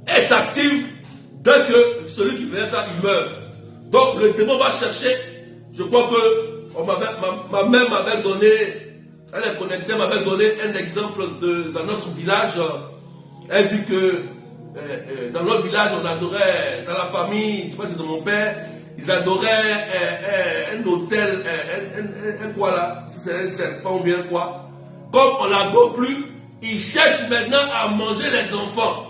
elle s'active dès que celui qui fait ça, il meurt. Donc, le démon va chercher. Je crois que ma mère m'avait donné, elle est connectée, m'avait donné un exemple dans notre village. Elle dit que dans notre village, on adorait, dans la famille, je ne sais pas si c'est de mon père, ils adoraient un hôtel, un quoi là, si c'est un serpent ou bien quoi. Comme on n'adore plus, il cherche maintenant à manger les enfants.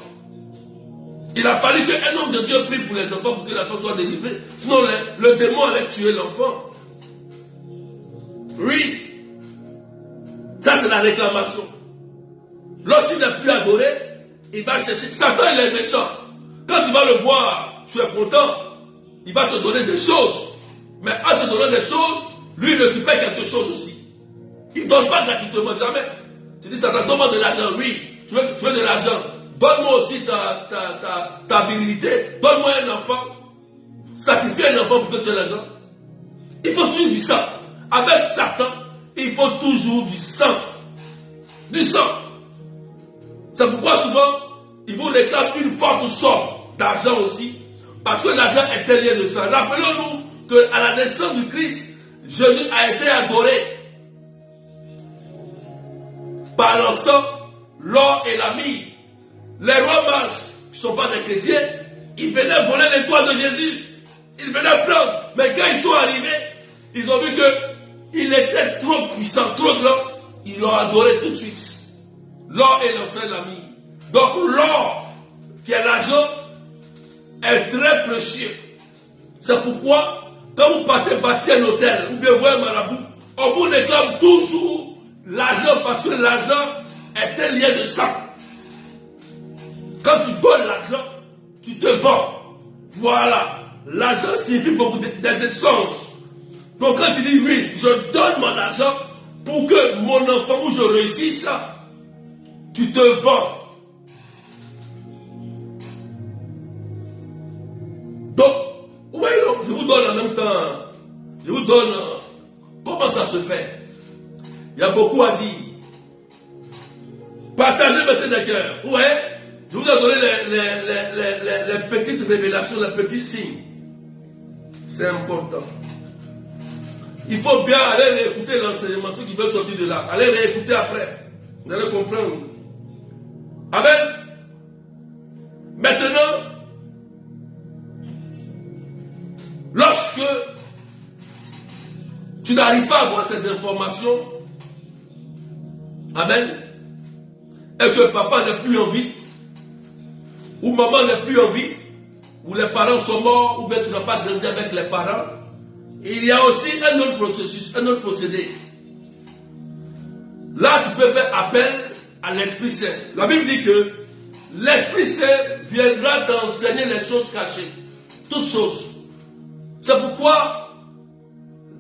Il a fallu qu'un homme de Dieu prie pour les enfants pour que l'enfant soit délivré. Sinon, le démon allait tuer l'enfant. Oui. Ça, c'est la réclamation. Lorsqu'il n'est plus adoré, il va chercher. Satan, il est méchant. Quand tu vas le voir, tu es content. Il va te donner des choses. Mais en te donnant des choses, lui, il récupère quelque chose aussi. Il ne donne pas gratuitement, jamais. Tu dis, Satan, donne-moi de l'argent. Oui, tu veux de l'argent. Donne-moi aussi ta virilité. Donne-moi un enfant. Sacrifie un enfant pour que tu aies l'argent. Il faut toujours du sang. Avec Satan, il faut toujours du sang. Du sang. C'est pourquoi souvent, il vous réclame une forte somme d'argent aussi. Parce que l'argent est un lien de sang. Rappelons-nous qu'à la naissance du Christ, Jésus a été adoré par l'encens, l'or et la myrrhe. Les rois mages, qui ne sont pas des chrétiens, ils venaient voler l'étoile de Jésus. Ils venaient prendre. Mais quand ils sont arrivés, ils ont vu qu'il était trop puissant, trop grand. Ils l'ont adoré tout de suite. L'or et l'encens et la myrrhe. Donc l'or, qui est l'argent, est très précieux. C'est pourquoi, quand vous partez bâtir un hôtel, ou bien voir un marabout, on vous réclame toujours l'argent, parce que l'argent est un lien de sang. Quand tu donnes l'argent, tu te vends. Voilà. L'argent signifie beaucoup des échanges. Donc quand tu dis oui, je donne mon argent pour que mon enfant ou je réussisse, tu te vends. Donc, oui, je vous donne en même temps, je vous donne comment ça se fait. Il y a beaucoup à dire. Partagez votre des cœurs. Ouais, je vous ai donné les petites révélations, les petits signes. C'est important. Il faut bien aller réécouter l'enseignement, ceux qui veulent sortir de là. Allez réécouter après. Vous allez comprendre. Amen. Maintenant, lorsque tu n'arrives pas à avoir ces informations, amen, et que papa n'a plus envie, ou maman n'a plus envie, ou les parents sont morts, ou bien tu n'as pas grandi avec les parents, il y a aussi un autre processus, un autre procédé. Là, tu peux faire appel à l'Esprit Saint. La Bible dit que l'Esprit Saint viendra t'enseigner les choses cachées. Toutes choses. C'est pourquoi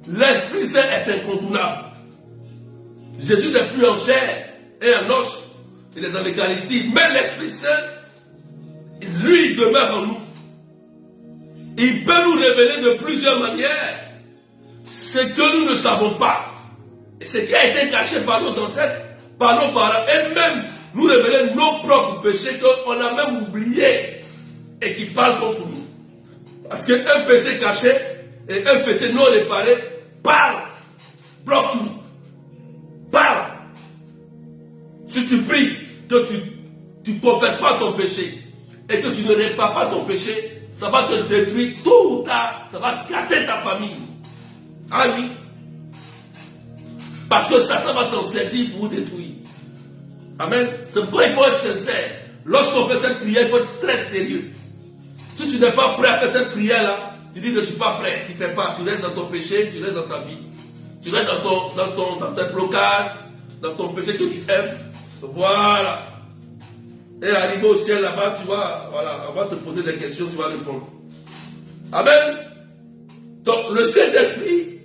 l'Esprit Saint est incontournable. Jésus n'est plus en chair et en os. Il est dans l'Eucharistie. Mais l'Esprit Saint, lui, demeure en nous. Il peut nous révéler de plusieurs manières ce que nous ne savons pas. Et ce qui a été caché par nos ancêtres, par nos parents, et même nous révéler nos propres péchés qu'on a même oubliés et qui parlent contre nous. Parce qu'un péché caché et un péché non réparé parle, bloque tout. Parle. Si tu pries, que tu ne confesses pas ton péché et que tu ne répares pas ton péché, ça va te détruire tôt ou tard, ça va gâter ta famille. Ah oui. Parce que Satan va s'en saisir pour vous détruire. Amen. C'est pourquoi il faut être sincère. Lorsqu'on fait cette prière, il faut être très sérieux. Si tu n'es pas prêt à faire cette prière-là, tu dis je ne suis pas prêt, tu ne fais pas, tu restes dans ton péché, tu restes dans ta vie. Tu restes dans ton blocage, dans ton péché que tu aimes. Voilà. Et arrivé au ciel là-bas, tu vas, voilà, on va te poser des questions, tu vas répondre. Amen. Donc le Saint-Esprit,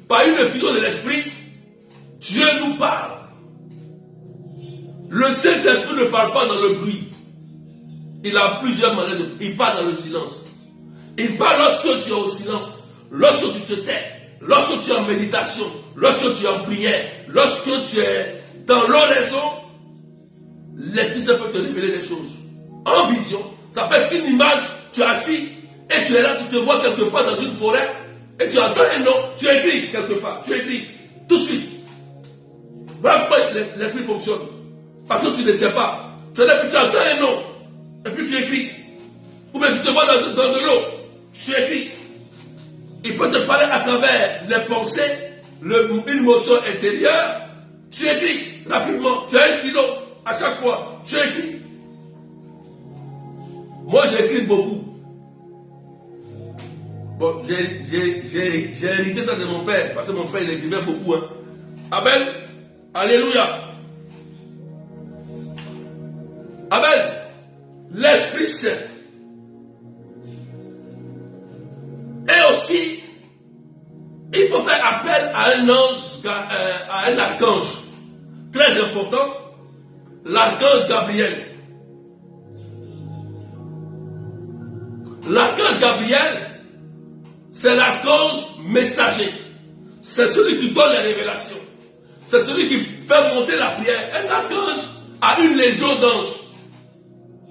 par une effusion de l'Esprit, Dieu nous parle. Le Saint-Esprit ne parle pas dans le bruit. Il a plusieurs manières de... Il parle dans le silence. Il parle lorsque tu es au silence, lorsque tu te tais, lorsque tu es en méditation, lorsque tu es en prière, lorsque tu es dans l'oraison. L'Esprit Saint peut te révéler des choses. En vision, ça peut être une image, tu es assis et tu es là, tu te vois quelque part dans une forêt et tu entends un nom, tu écris quelque part, tu écris tout de suite. Voilà pourquoi l'Esprit fonctionne. Parce que tu ne sais pas. Tu es là, puis tu entends un nom et puis tu écris. Ou bien tu te vois dans de l'eau, tu écris. Il peut te parler à travers les pensées, une émotion intérieure, Tu écris rapidement. Tu as un stylo à chaque fois. Tu écris. Moi, j'écris beaucoup. Bon, j'ai hérité ça de mon père. Parce que mon père, il écrivait beaucoup. Hein. Amen. Alléluia. Amen. L'Esprit Saint. Et aussi, il faut faire appel à un ange, à un archange. Très important. L'archange Gabriel. L'archange Gabriel, c'est l'archange messager. C'est celui qui donne les révélations. C'est celui qui fait monter la prière. Un archange a une légion d'anges.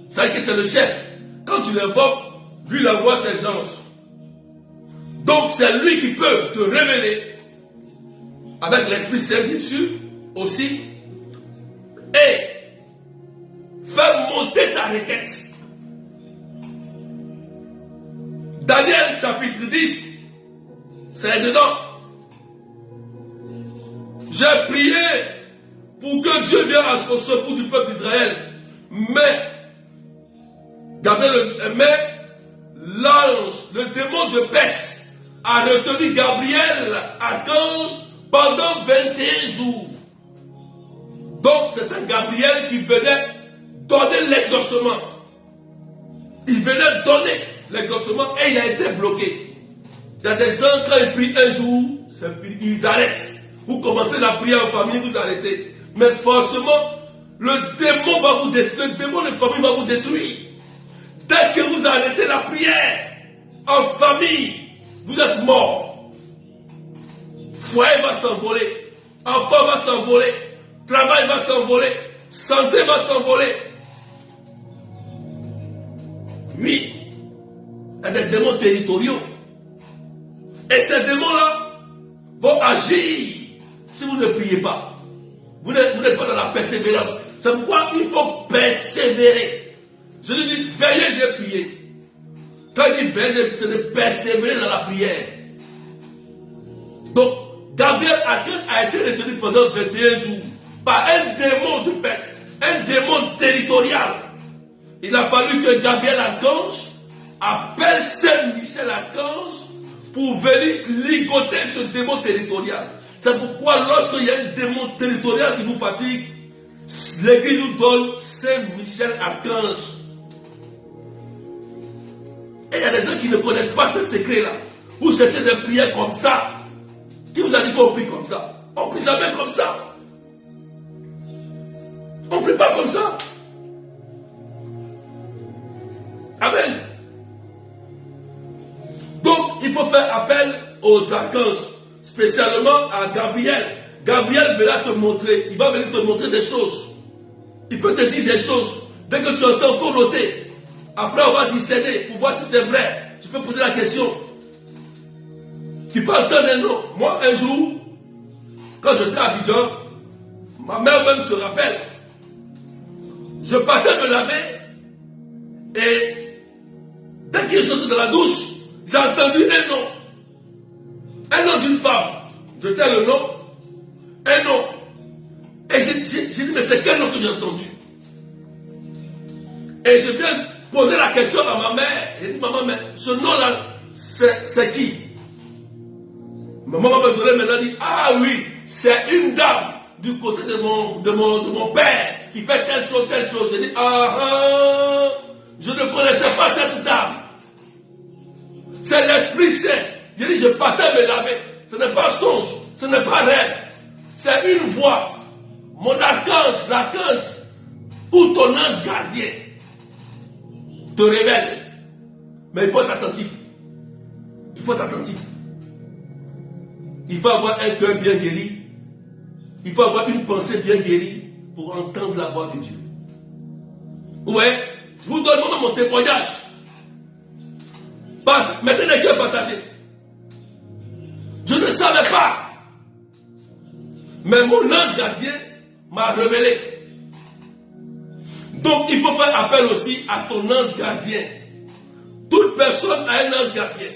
Ça veut dire que c'est le chef. Quand tu l'invoques, lui il envoie ses anges. Donc c'est lui qui peut te révéler, avec l'Esprit Saint bien sûr, aussi, et faire monter ta requête. Daniel chapitre 10, c'est dedans. J'ai prié pour que Dieu vienne au secours du peuple d'Israël. Mais l'ange, le démon de Perse, a retenu Gabriel, archange, pendant 21 jours. Donc c'est un Gabriel qui venait donner l'exaucement. Il venait donner l'exaucement et il a été bloqué. Il y a des gens, quand ils prient un jour, ils arrêtent. Vous commencez la prière en famille, vous arrêtez. Mais forcément, le démon va vous détruire. Le démon de famille va vous détruire. Dès que vous arrêtez la prière en famille, vous êtes mort. Foyer va s'envoler. Enfant va s'envoler. Travail va s'envoler. Santé va s'envoler. Oui, il y a des démons territoriaux. Et ces démons-là vont agir si vous ne priez pas. Vous n'êtes pas dans la persévérance. C'est pourquoi il faut persévérer. Je lui dis, veillez et priez. Quand il dit veillez, c'est de persévérer dans la prière. Donc, Gabriel a été retenu pendant 21 jours par un démon de Perse, un démon territorial. Il a fallu que Gabriel archange appelle Saint Michel archange pour venir ligoter ce démon territorial. C'est pourquoi lorsqu'il y a un démon territorial qui vous fatigue, l'Église nous donne Saint Michel archange. Et il y a des gens qui ne connaissent pas ce secret-là. Vous cherchez des prières comme ça. Qui vous a dit qu'on prie comme ça? On ne prie jamais comme ça. On ne prie pas comme ça. Amen. Donc, il faut faire appel aux archanges, spécialement à Gabriel. Gabriel va te montrer, il va venir te montrer des choses. Il peut te dire des choses. Dès que tu entends, il faut noter. Après, on va discerner pour voir si c'est vrai. Tu peux poser la question. Tu peux entendre un nom. Moi, un jour, quand j'étais à Abidjan, ma mère même se rappelle. Je partais me laver et dès que je sortais de la douche, j'ai entendu un nom. Un nom d'une femme. Je tais le nom. Un nom. Et j'ai dit, mais c'est quel nom que j'ai entendu? Et je viens poser la question à ma mère. J'ai dit, maman, mais ce nom-là, c'est qui? Ma maman m'a donné maintenant dit, ah oui, c'est une dame du côté de mon père qui fait telle chose, telle chose. J'ai dit, je ne connaissais pas cette dame. C'est l'Esprit Saint. J'ai dit, je partais me laver. Ce n'est pas songe, ce n'est pas rêve. C'est une voix. Mon archange, l'archange, ou ton ange gardien te révèle. Mais il faut être attentif. Il faut être attentif. Il faut avoir un cœur bien guéri. Il faut avoir une pensée bien guérie pour entendre la voix de Dieu. Ouais, je vous donne mon témoignage. Mettez les cœurs partagés. Je ne savais pas. Mais mon ange gardien m'a révélé. Donc il faut faire appel aussi à ton ange gardien. Toute personne a un ange gardien.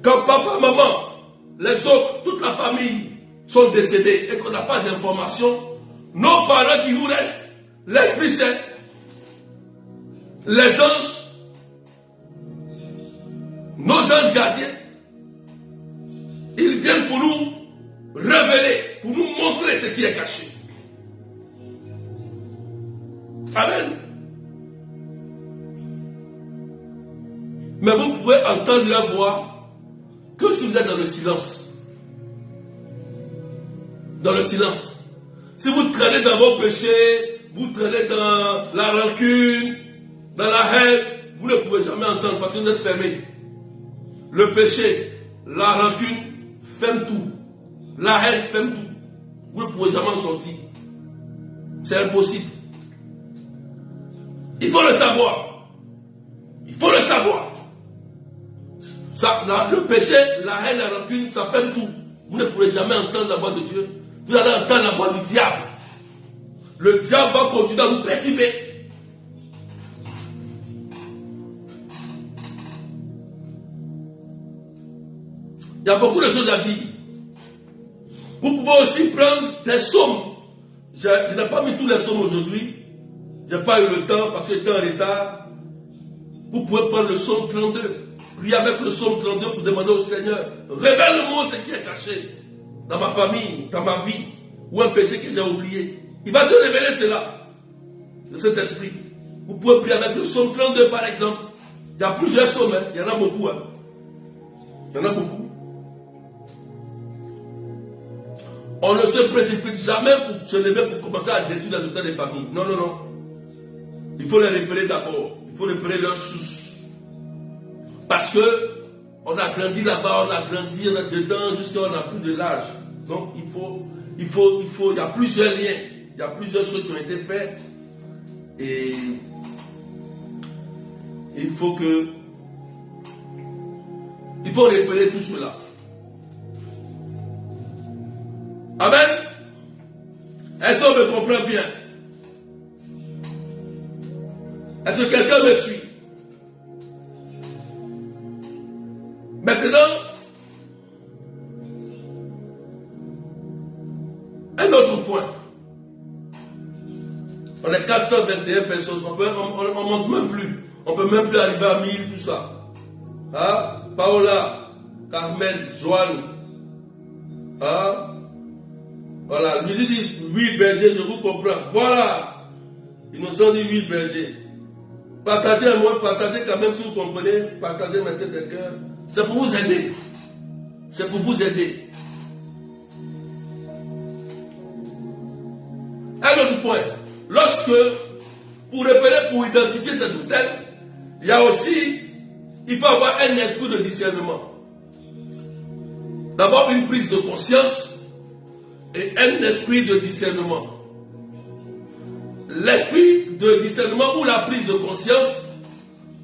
Quand papa, maman, les autres, toute la famille sont décédés et qu'on n'a pas d'informations, nos parents qui nous restent, l'Esprit Saint, les anges, nos anges gardiens, ils viennent pour nous révéler, pour nous montrer ce qui est caché. Amen. Mais vous pouvez entendre leur voix que si vous êtes dans le silence. Dans le silence. Si vous traînez dans vos péchés, vous traînez dans la rancune, dans la haine, vous ne pouvez jamais entendre parce que vous êtes fermé. Le péché, la rancune, ferme tout. La haine ferme tout. Vous ne pouvez jamais en sortir. C'est impossible. Il faut le savoir. Il faut le savoir. Ça, le péché, la haine, la rancune, ça ferme tout. Vous ne pourrez jamais entendre la voix de Dieu. Vous allez entendre la voix du diable. Le diable va continuer à vous perturber. Il y a beaucoup de choses à dire. Vous pouvez aussi prendre des psaumes. Je n'ai pas mis tous les psaumes aujourd'hui. Je n'ai pas eu le temps parce que j'étais en retard. Vous pouvez prendre le psaume 32. Priez avec le psaume 32 pour demander au Seigneur, révèle-moi ce qui est caché dans ma famille, dans ma vie, ou un péché que j'ai oublié. Il va te révéler cela, de cet esprit. Vous pouvez prier avec le psaume 32 par exemple. Il y a plusieurs psaumes, hein. Il y en a beaucoup. Hein. Il y en a beaucoup. On ne se précipite jamais pour se lever pour commencer à détruire les auteurs des familles. Non, non, non. Il faut les repérer d'abord. Il faut repérer leurs sources. Parce que on a grandi là-bas, on a grandi dedans jusqu'à on n'a plus de l'âge. Donc il y a plusieurs liens, il y a plusieurs choses qui ont été faites. Et il faut repérer tout cela. Amen. Est-ce qu'on me comprend bien? Est-ce que quelqu'un me suit? Maintenant, un autre point. On est 421 personnes, on ne monte même plus. On ne peut même plus arriver à 1000, tout ça. Hein? Paola, Carmel, Joanne. Hein? Voilà, lui dit 8 bergers, je vous comprends. Voilà. Ils nous ont dit 8 bergers. Partagez à moi, partagez quand même si vous comprenez. Partagez maintenant des cœurs. C'est pour vous aider. C'est pour vous aider. Un autre point. Lorsque, pour repérer, pour identifier ces autels, il y a aussi, il faut avoir un esprit de discernement. D'abord, une prise de conscience et un esprit de discernement. L'esprit de discernement ou la prise de conscience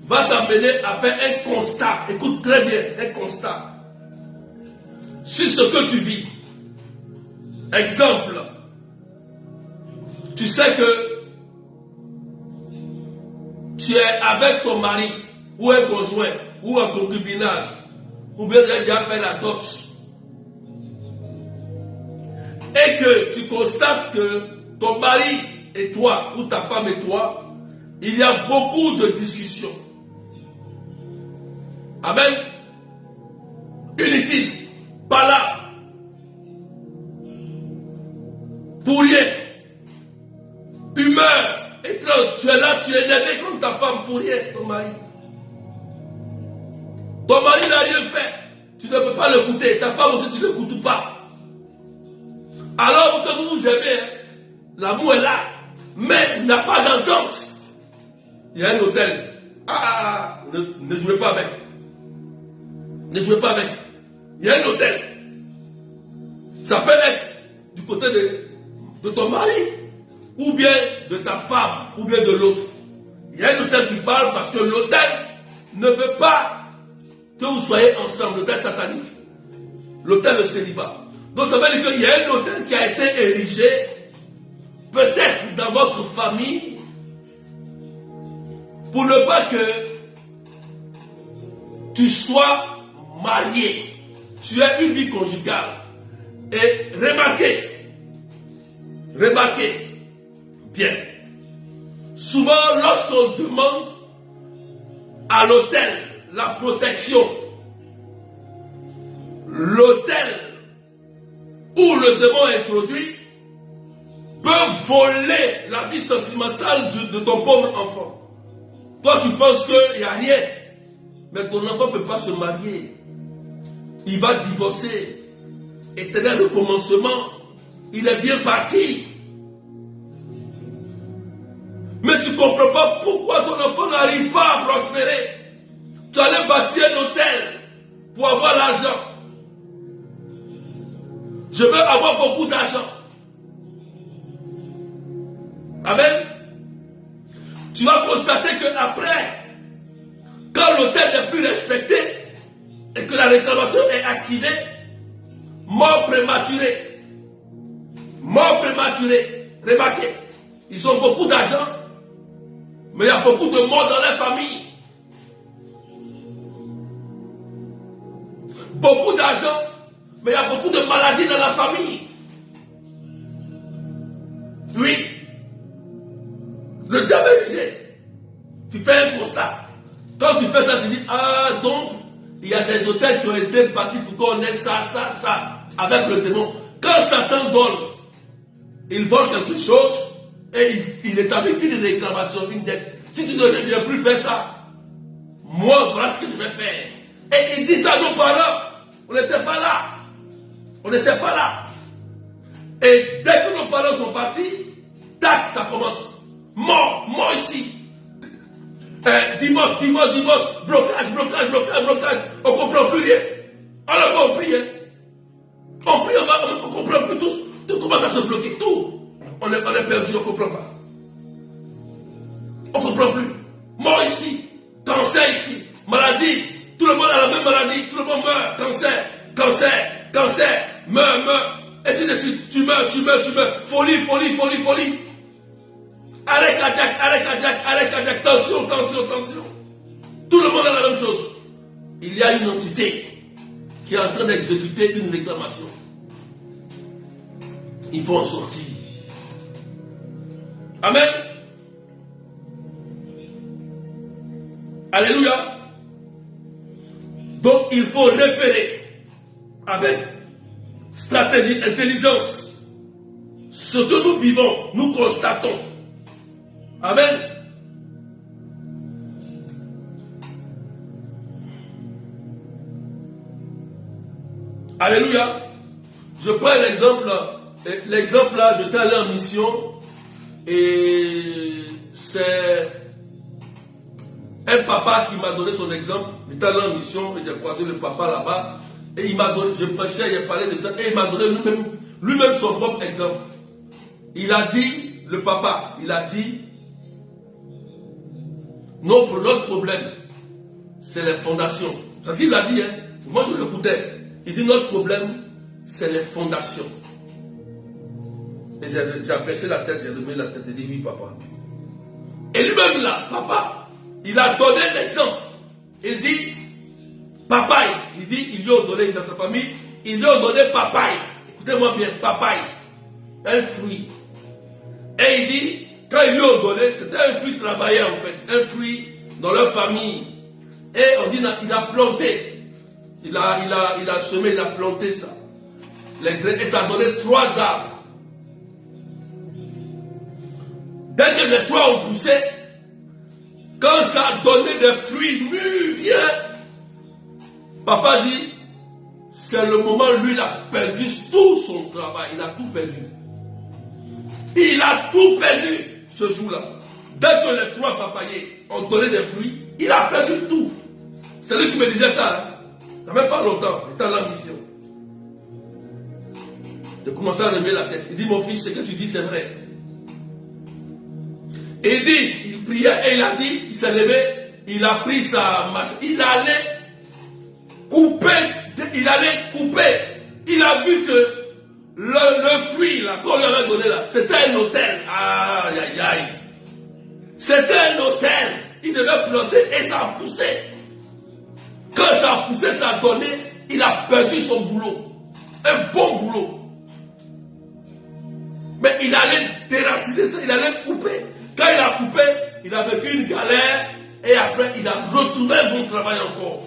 va t'amener à faire un constat. Écoute très bien, un constat sur ce que tu vis. Exemple, tu sais que tu es avec ton mari ou un conjoint ou un concubinage ou bien tu as déjà fait la dot et que tu constates que ton mari et toi ou ta femme et toi, il y a beaucoup de discussions. Amen. Inutile. Pas là. Pour rien. Humeur étrange. Tu es là, tu es énervé comme ta femme pour rien, ton mari. Ton mari n'a rien fait. Tu ne peux pas l'écouter. Ta femme aussi, tu ne l'écoutes pas. Alors que vous vous aimez, l'amour est là, mais il n'a pas d'entente. Il y a un hôtel. Ne jouez pas avec. Ne jouez pas avec. Il y a un hôtel. Ça peut être du côté de ton mari, ou bien de ta femme, ou bien de l'autre. Il y a un hôtel qui parle parce que l'hôtel ne veut pas que vous soyez ensemble, l'hôtel satanique. L'hôtel de célibat. Donc ça veut dire qu'il y a un hôtel qui a été érigé, peut-être dans votre famille, pour ne pas que tu sois marié. Tu as une vie conjugale. Et remarquez bien, souvent lorsqu'on demande à l'autel la protection, l'autel où le démon est introduit peut voler la vie sentimentale de ton pauvre enfant. Toi tu penses qu'il n'y a rien, mais ton enfant ne peut pas se marier. Il va divorcer. Éternel le commencement, il est bien parti. Mais tu ne comprends pas pourquoi ton enfant n'arrive pas à prospérer. Tu allais bâtir un hôtel pour avoir l'argent. Je veux avoir beaucoup d'argent. Amen. Tu vas constater qu'après, quand l'hôtel n'est plus respecté et que la réclamation est activée, mort prématurée. Mort prématurée. Remarquez, ils ont beaucoup d'argent, mais il y a beaucoup de morts dans leur famille. Beaucoup d'argent, mais il y a beaucoup de maladies dans la famille. Oui. Le diable est rusé. Tu fais un constat. Quand tu fais ça, tu dis, ah donc, il y a des hôtels qui ont été bâtis pour qu'on ait ça, avec le démon. Quand Satan donne, il vole quelque chose et il établit une réclamation, une dette. Si tu ne viens plus faire ça, moi, voilà ce que je vais faire. Et il dit ça à nos parents. On n'était pas là. On n'était pas là. Et dès que nos parents sont partis, tac, ça commence. Mort ici. Divorce, blocage. On ne comprend plus rien. Alors on prie. On prie, on ne comprend plus tous. Tout commence à se bloquer. Tout. On est perdu, on ne comprend pas. On ne comprend plus. Mort ici. Cancer ici. Maladie. Tout le monde a la même maladie. Tout le monde meurt. Cancer. Meurt. Et ainsi de suite. Tu meurs. Folie. Arrêt cardiaque. Tension. Tout le monde a la même chose. Il y a une entité qui est en train d'exécuter une réclamation. Il faut en sortir. Amen. Alléluia. Donc il faut repérer avec stratégie, intelligence ce que nous vivons, nous constatons. Amen. Alléluia. Je prends l'exemple là, j'étais allé en mission et c'est un papa qui m'a donné son exemple. J'étais allé en mission et j'ai croisé le papa là-bas et il m'a donné, je prêchais, il a parlé de ça et il m'a donné lui-même son propre exemple. Il a dit, le papa, il a dit, notre problème, c'est les fondations. C'est ce qu'il a dit, hein. Moi je l'écoutais. Il dit notre problème, c'est les fondations. Et j'ai baissé la tête, j'ai remis la tête et dit oui papa. Et lui-même là, papa, il a donné l'exemple. Il dit, papaye, il dit, ils lui ont donné dans sa famille, ils lui ont donné papaye. Écoutez-moi bien, papaye, un fruit. Et il dit, quand ils lui ont donné, c'était un fruit travaillé en fait, un fruit dans leur famille. Et on dit, il a planté. Il a semé, il a planté ça. Et ça a donné 3 arbres. Dès que les 3 ont poussé, quand ça a donné des fruits mûrs, bien, papa dit, c'est le moment où lui il a perdu tout son travail, il a tout perdu. Il a tout perdu ce jour-là. Dès que les 3 papayers ont donné des fruits, il a perdu tout. C'est lui qui me disait ça. Hein? Ça ne fait pas longtemps, il était à la mission. J'ai commencé à lever la tête. Il dit, mon fils, ce que tu dis, c'est vrai. Et il dit, il priait et il a dit, il s'est levé, il a pris sa machine, il allait couper. Il a vu que le fruit là, qu'on lui avait donné là, c'était un hôtel. Aïe. C'était un hôtel. Il devait planter et ça a poussé. Quand ça a poussé, ça a donné, il a perdu son boulot. un bon boulot. Mais il allait déraciner ça, il allait couper. Quand il a coupé, il a vécu une galère et après il a retrouvé un bon travail encore.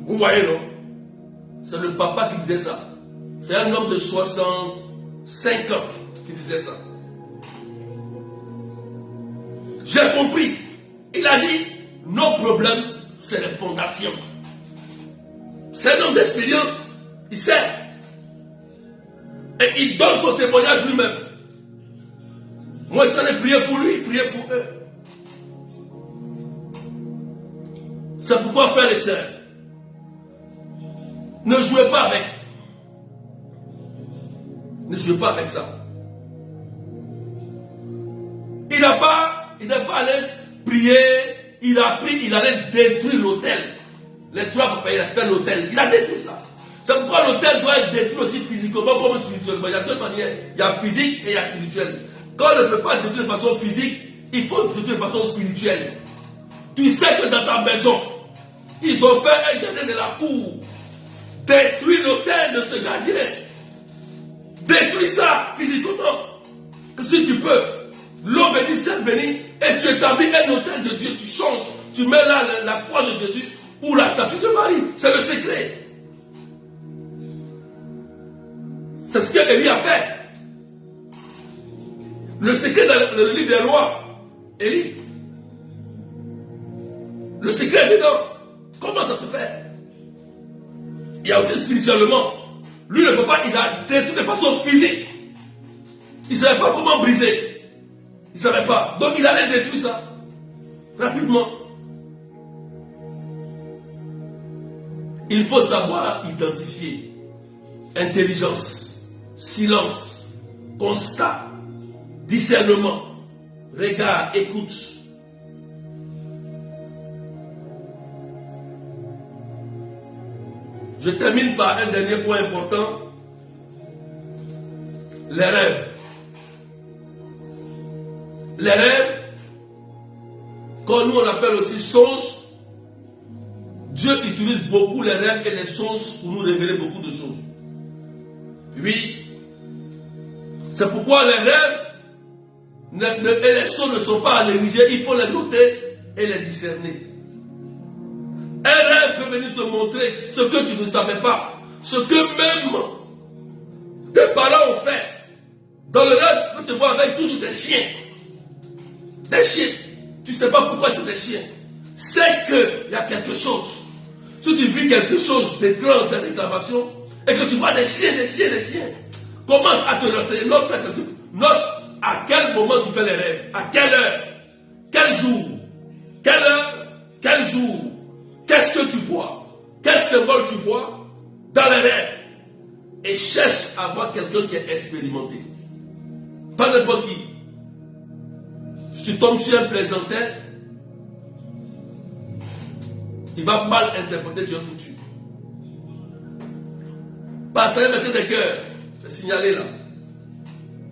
Vous voyez, non? C'est le papa qui disait ça. C'est un homme de 65 ans qui disait ça. J'ai compris. Il a dit, nos problèmes, c'est les fondations. C'est un homme d'expérience. Il sait. Et il donne son témoignage lui-même. Moi, je suis allé prier pour lui, prier pour eux. C'est pourquoi, frères et sœurs, ne jouez pas avec. Ne jouez pas avec ça. Il n'est pas allé prier, il a pris, il allait détruire l'autel. Les trois papas, il a fait l'autel. Il a détruit ça. C'est pourquoi l'autel doit être détruit aussi physiquement comme spirituellement. Il y a deux manières. Il y a physique et il y a spirituel. Quand on ne peut pas détruire de façon physique, il faut détruire de façon spirituelle. Tu sais que dans ta maison, ils ont fait un gardien de la cour. Détruis l'autel de ce gardien. Détruis ça physiquement. Si tu peux. L'eau bénit, celle bénie, et tu établis un autel de Dieu, tu changes, tu mets là la croix de Jésus ou la statue de Marie. C'est le secret. C'est ce qu'Élie a fait. Le secret dans le livre des rois, Élie. Le secret est dedans. Comment ça se fait? Il y a aussi spirituellement. Lui ne peut pas, il a détruit de façon physique. Il ne savait pas comment briser. Il ne savait pas. Donc il allait détruire ça. Rapidement. Il faut savoir identifier. Intelligence, silence, constat, discernement, regard, écoute. Je termine par un dernier point important. Les rêves. Les rêves, comme nous on appelle aussi songes, Dieu utilise beaucoup les rêves et les songes pour nous révéler beaucoup de choses. Oui, c'est pourquoi les rêves et les songes ne sont pas à négliger, il faut les noter et les discerner. Un rêve peut venir te montrer ce que tu ne savais pas, ce que même tes parents ont fait. Dans le rêve, tu peux te voir avec toujours des chiens. Des chiens. Tu ne sais pas pourquoi c'est des chiens. C'est qu'il y a quelque chose. Si tu vis quelque chose d'étrange, de réclamation, et que tu vois des chiens, commence à te renseigner. Note à quel moment tu fais les rêves. À quelle heure. Quel jour. Quelle heure. Quel jour. Qu'est-ce que tu vois. Quel symbole tu vois dans les rêves. Et cherche à voir quelqu'un qui est expérimenté. Pas n'importe qui. Si tu tombes sur un plaisantin, il va mal interpréter, tu es foutu. Partagez maintenant des cœurs. C'est signalé là.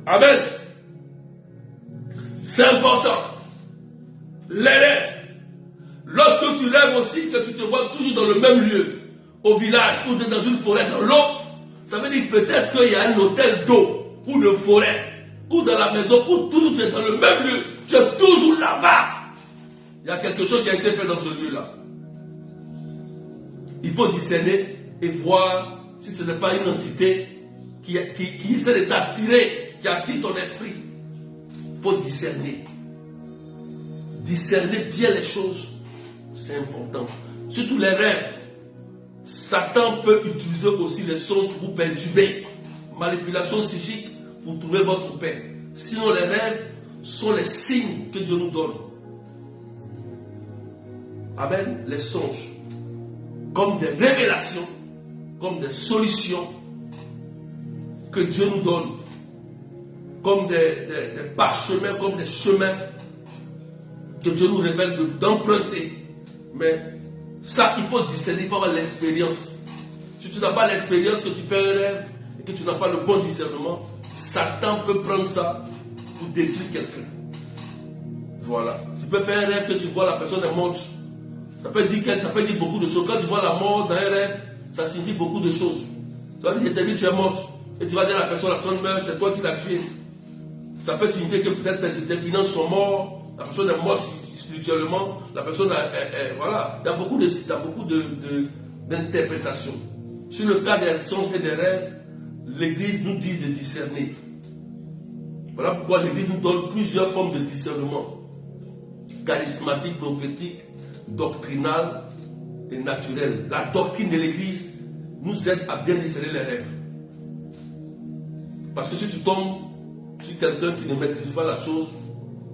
Amen. C'est important. Les rêves. Lorsque tu rêves aussi que tu te vois toujours dans le même lieu, au village ou dans une forêt, dans l'eau, ça veut dire peut-être qu'il y a un hôtel d'eau ou de forêt ou dans la maison où toujours tu es dans le même lieu. Tu es toujours là-bas. Il y a quelque chose qui a été fait dans ce lieu-là. Il faut discerner et voir si ce n'est pas une entité qui essaie de t'attirer, qui attire ton esprit. Il faut discerner. Discerner bien les choses, c'est important. Surtout les rêves. Satan peut utiliser aussi les songes pour vous perturber. Manipulation psychique pour trouver votre paix. Sinon les rêves sont les signes que Dieu nous donne. Amen. Les songes. Comme des révélations, comme des solutions que Dieu nous donne. Comme des parchemins, comme des chemins que Dieu nous révèle d'emprunter. Mais ça, il faut discerner, il faut avoir l'expérience. Si tu n'as pas l'expérience, que tu fais un rêve et que tu n'as pas le bon discernement, Satan peut prendre ça pour détruire quelqu'un. Voilà. Tu peux faire un rêve que tu vois la personne est morte. Ça peut dire beaucoup de choses. Quand tu vois la mort dans un rêve, ça signifie beaucoup de choses. Tu vas dire, je t'ai dit, tu es morte. Et tu vas dire à la personne meurt, c'est toi qui l'as tuée. Ça peut signifier que peut-être tes finances sont mortes, la personne est morte spirituellement, la personne voilà. Il y a beaucoup d'interprétations. Sur le cas des songes et des rêves, l'Église nous dit de discerner. Voilà pourquoi l'Église nous donne plusieurs formes de discernement. Charismatique, prophétique, doctrinal et naturel. La doctrine de l'Église nous aide à bien discerner les rêves. Parce que si tu tombes sur quelqu'un qui ne maîtrise pas la chose,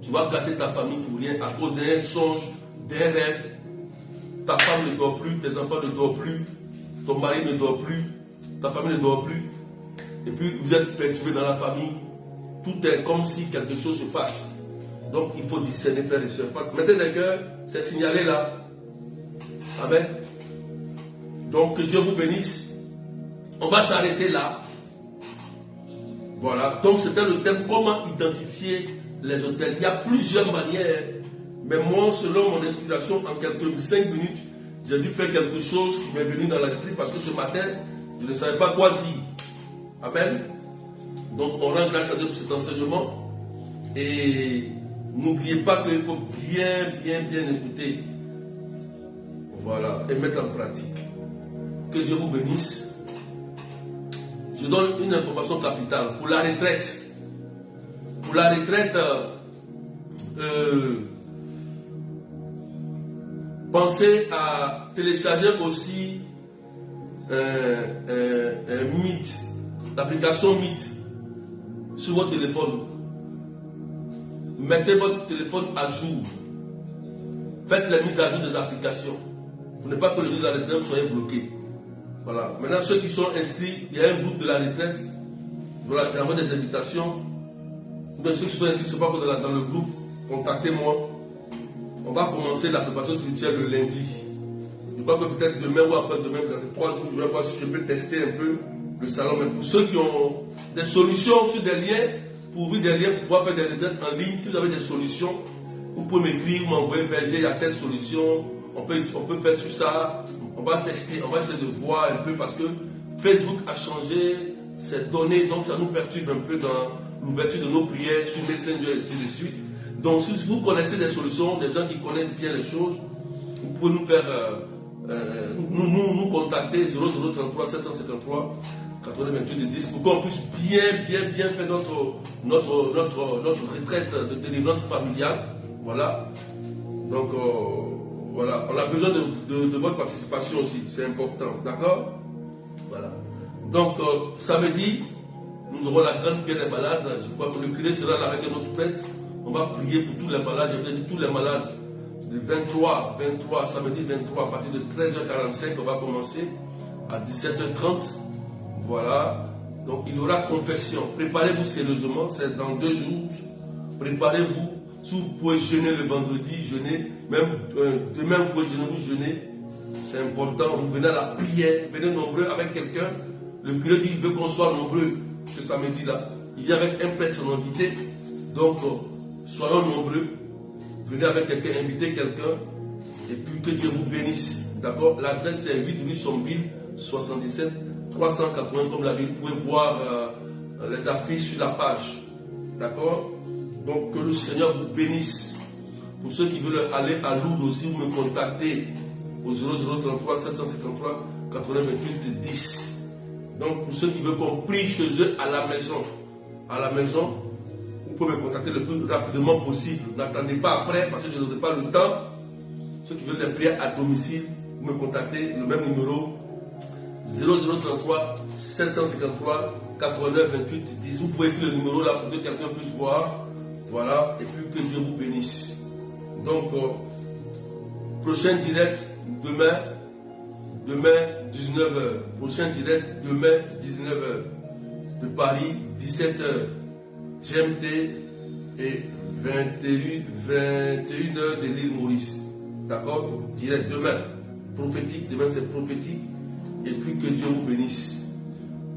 tu vas gâter ta famille pour rien à cause d'un songe, d'un rêve. Ta femme ne dort plus, tes enfants ne dorment plus, ton mari ne dort plus, ta famille ne dort plus. Et puis vous êtes perturbé dans la famille. Tout est comme si quelque chose se passe. Donc il faut discerner, frères et sœurs. Mettez des cœurs, c'est signalé là. Amen. Donc que Dieu vous bénisse. On va s'arrêter là. Voilà. Donc c'était le thème, comment identifier les autels. Il y a plusieurs manières. Mais moi, selon mon explication, en quelques 5 minutes, j'ai dû faire quelque chose qui m'est venu dans l'esprit parce que ce matin, je ne savais pas quoi dire. Amen. Donc on rend grâce à Dieu pour cet enseignement. Et n'oubliez pas qu'il faut bien écouter. Voilà. Et mettre en pratique. Que Dieu vous bénisse. Je donne une information capitale. Pour la retraite. Pour la retraite, pensez à télécharger aussi Meet, l'application Meet sur votre téléphone. Mettez votre téléphone à jour. Faites les mises à jour des applications. Pour ne pas que le jour de la retraite soit bloqué. Voilà. Maintenant, ceux qui sont inscrits, il y a un groupe de la retraite. Voilà, j'envoie des invitations. Mais ceux qui sont inscrits, ce n'est pas dans le groupe, contactez-moi. On va commencer la préparation spirituelle le lundi. Je crois que peut-être demain ou après-demain, peut-être 3 jours, je vais voir si je peux tester un peu le salon. Mais pour ceux qui ont des solutions sur des liens, pour ouvrir des liens, pour pouvoir faire des retraites en ligne, si vous avez des solutions, vous pouvez m'écrire ou m'envoyer berger, il y a telle solution, on peut faire sur ça, on va tester, on va essayer de voir un peu parce que Facebook a changé ses données, donc ça nous perturbe un peu dans l'ouverture de nos prières sur Messenger et ainsi de suite. Donc si vous connaissez des solutions, des gens qui connaissent bien les choses, vous pouvez nous faire, nous contacter 0033 753 8028 10 pour qu'on puisse bien faire notre retraite de délivrance familiale. Voilà. Donc voilà, on a besoin de votre participation aussi, c'est important, d'accord? Voilà. Donc samedi, nous aurons la grande prière des malades. Je crois que le curé sera là avec un autre prêtre. On va prier pour tous les malades, je vais dire tous les malades. Le 23, samedi 23, à partir de 13h45, on va commencer à 17h30. Voilà. Donc il y aura confession. Préparez-vous sérieusement, c'est dans 2 jours. Préparez-vous. Si vous pouvez jeûner le vendredi, jeûner. Même demain, vous pouvez jeûner. C'est important. Vous venez à la prière, venez nombreux avec quelqu'un. Le curé dit qu'il veut qu'on soit nombreux ce samedi-là. Il vient avec un prêtre, son invité. Donc, soyons nombreux. Venez avec quelqu'un, invitez quelqu'un. Et puis que Dieu vous bénisse. D'accord? L'adresse c'est 8 rue Sombille, 77 380 comme la ville. Vous pouvez voir les affiches sur la page. D'accord? Donc que le Seigneur vous bénisse. Pour ceux qui veulent aller à Lourdes aussi, vous me contactez au 0033 753 8028 10. Donc pour ceux qui veulent qu'on prie chez eux à la maison, vous pouvez me contacter le plus rapidement possible. N'attendez pas après parce que je n'aurai pas le temps. Ceux qui veulent les prières à domicile, vous me contactez le même numéro 0033 753 89 28 10. Vous pouvez écrire le numéro là pour que quelqu'un puisse voir. Voilà, et puis que Dieu vous bénisse. Donc, prochain direct demain 19h. Prochain direct demain 19h. De Paris, 17h. GMT et 21h de l'île Maurice. D'accord? Direct demain. Prophétique, demain c'est prophétique. Et puis que Dieu vous bénisse.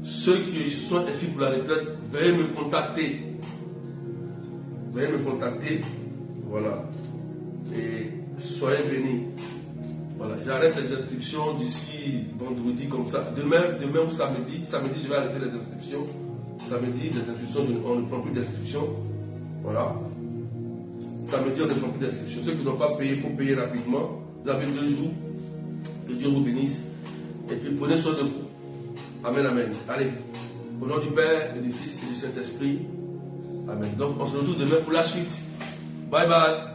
Ceux qui sont ici pour la retraite, veuillez me contacter. Voilà. Et soyez bénis. Voilà. Voilà, j'arrête les inscriptions d'ici vendredi comme ça. Demain ou samedi je vais arrêter les inscriptions. Samedi, les inscriptions, on ne prend plus d'inscriptions. Voilà. Samedi, on ne prend plus d'inscriptions. Ceux qui n'ont pas payé, il faut payer rapidement. Vous avez 2 jours. Que Dieu vous bénisse. Et puis prenez soin de vous. Amen, amen. Allez, au nom du Père, et du Fils et du Saint-Esprit. Amen. Donc on se retrouve demain pour la suite. Bye bye.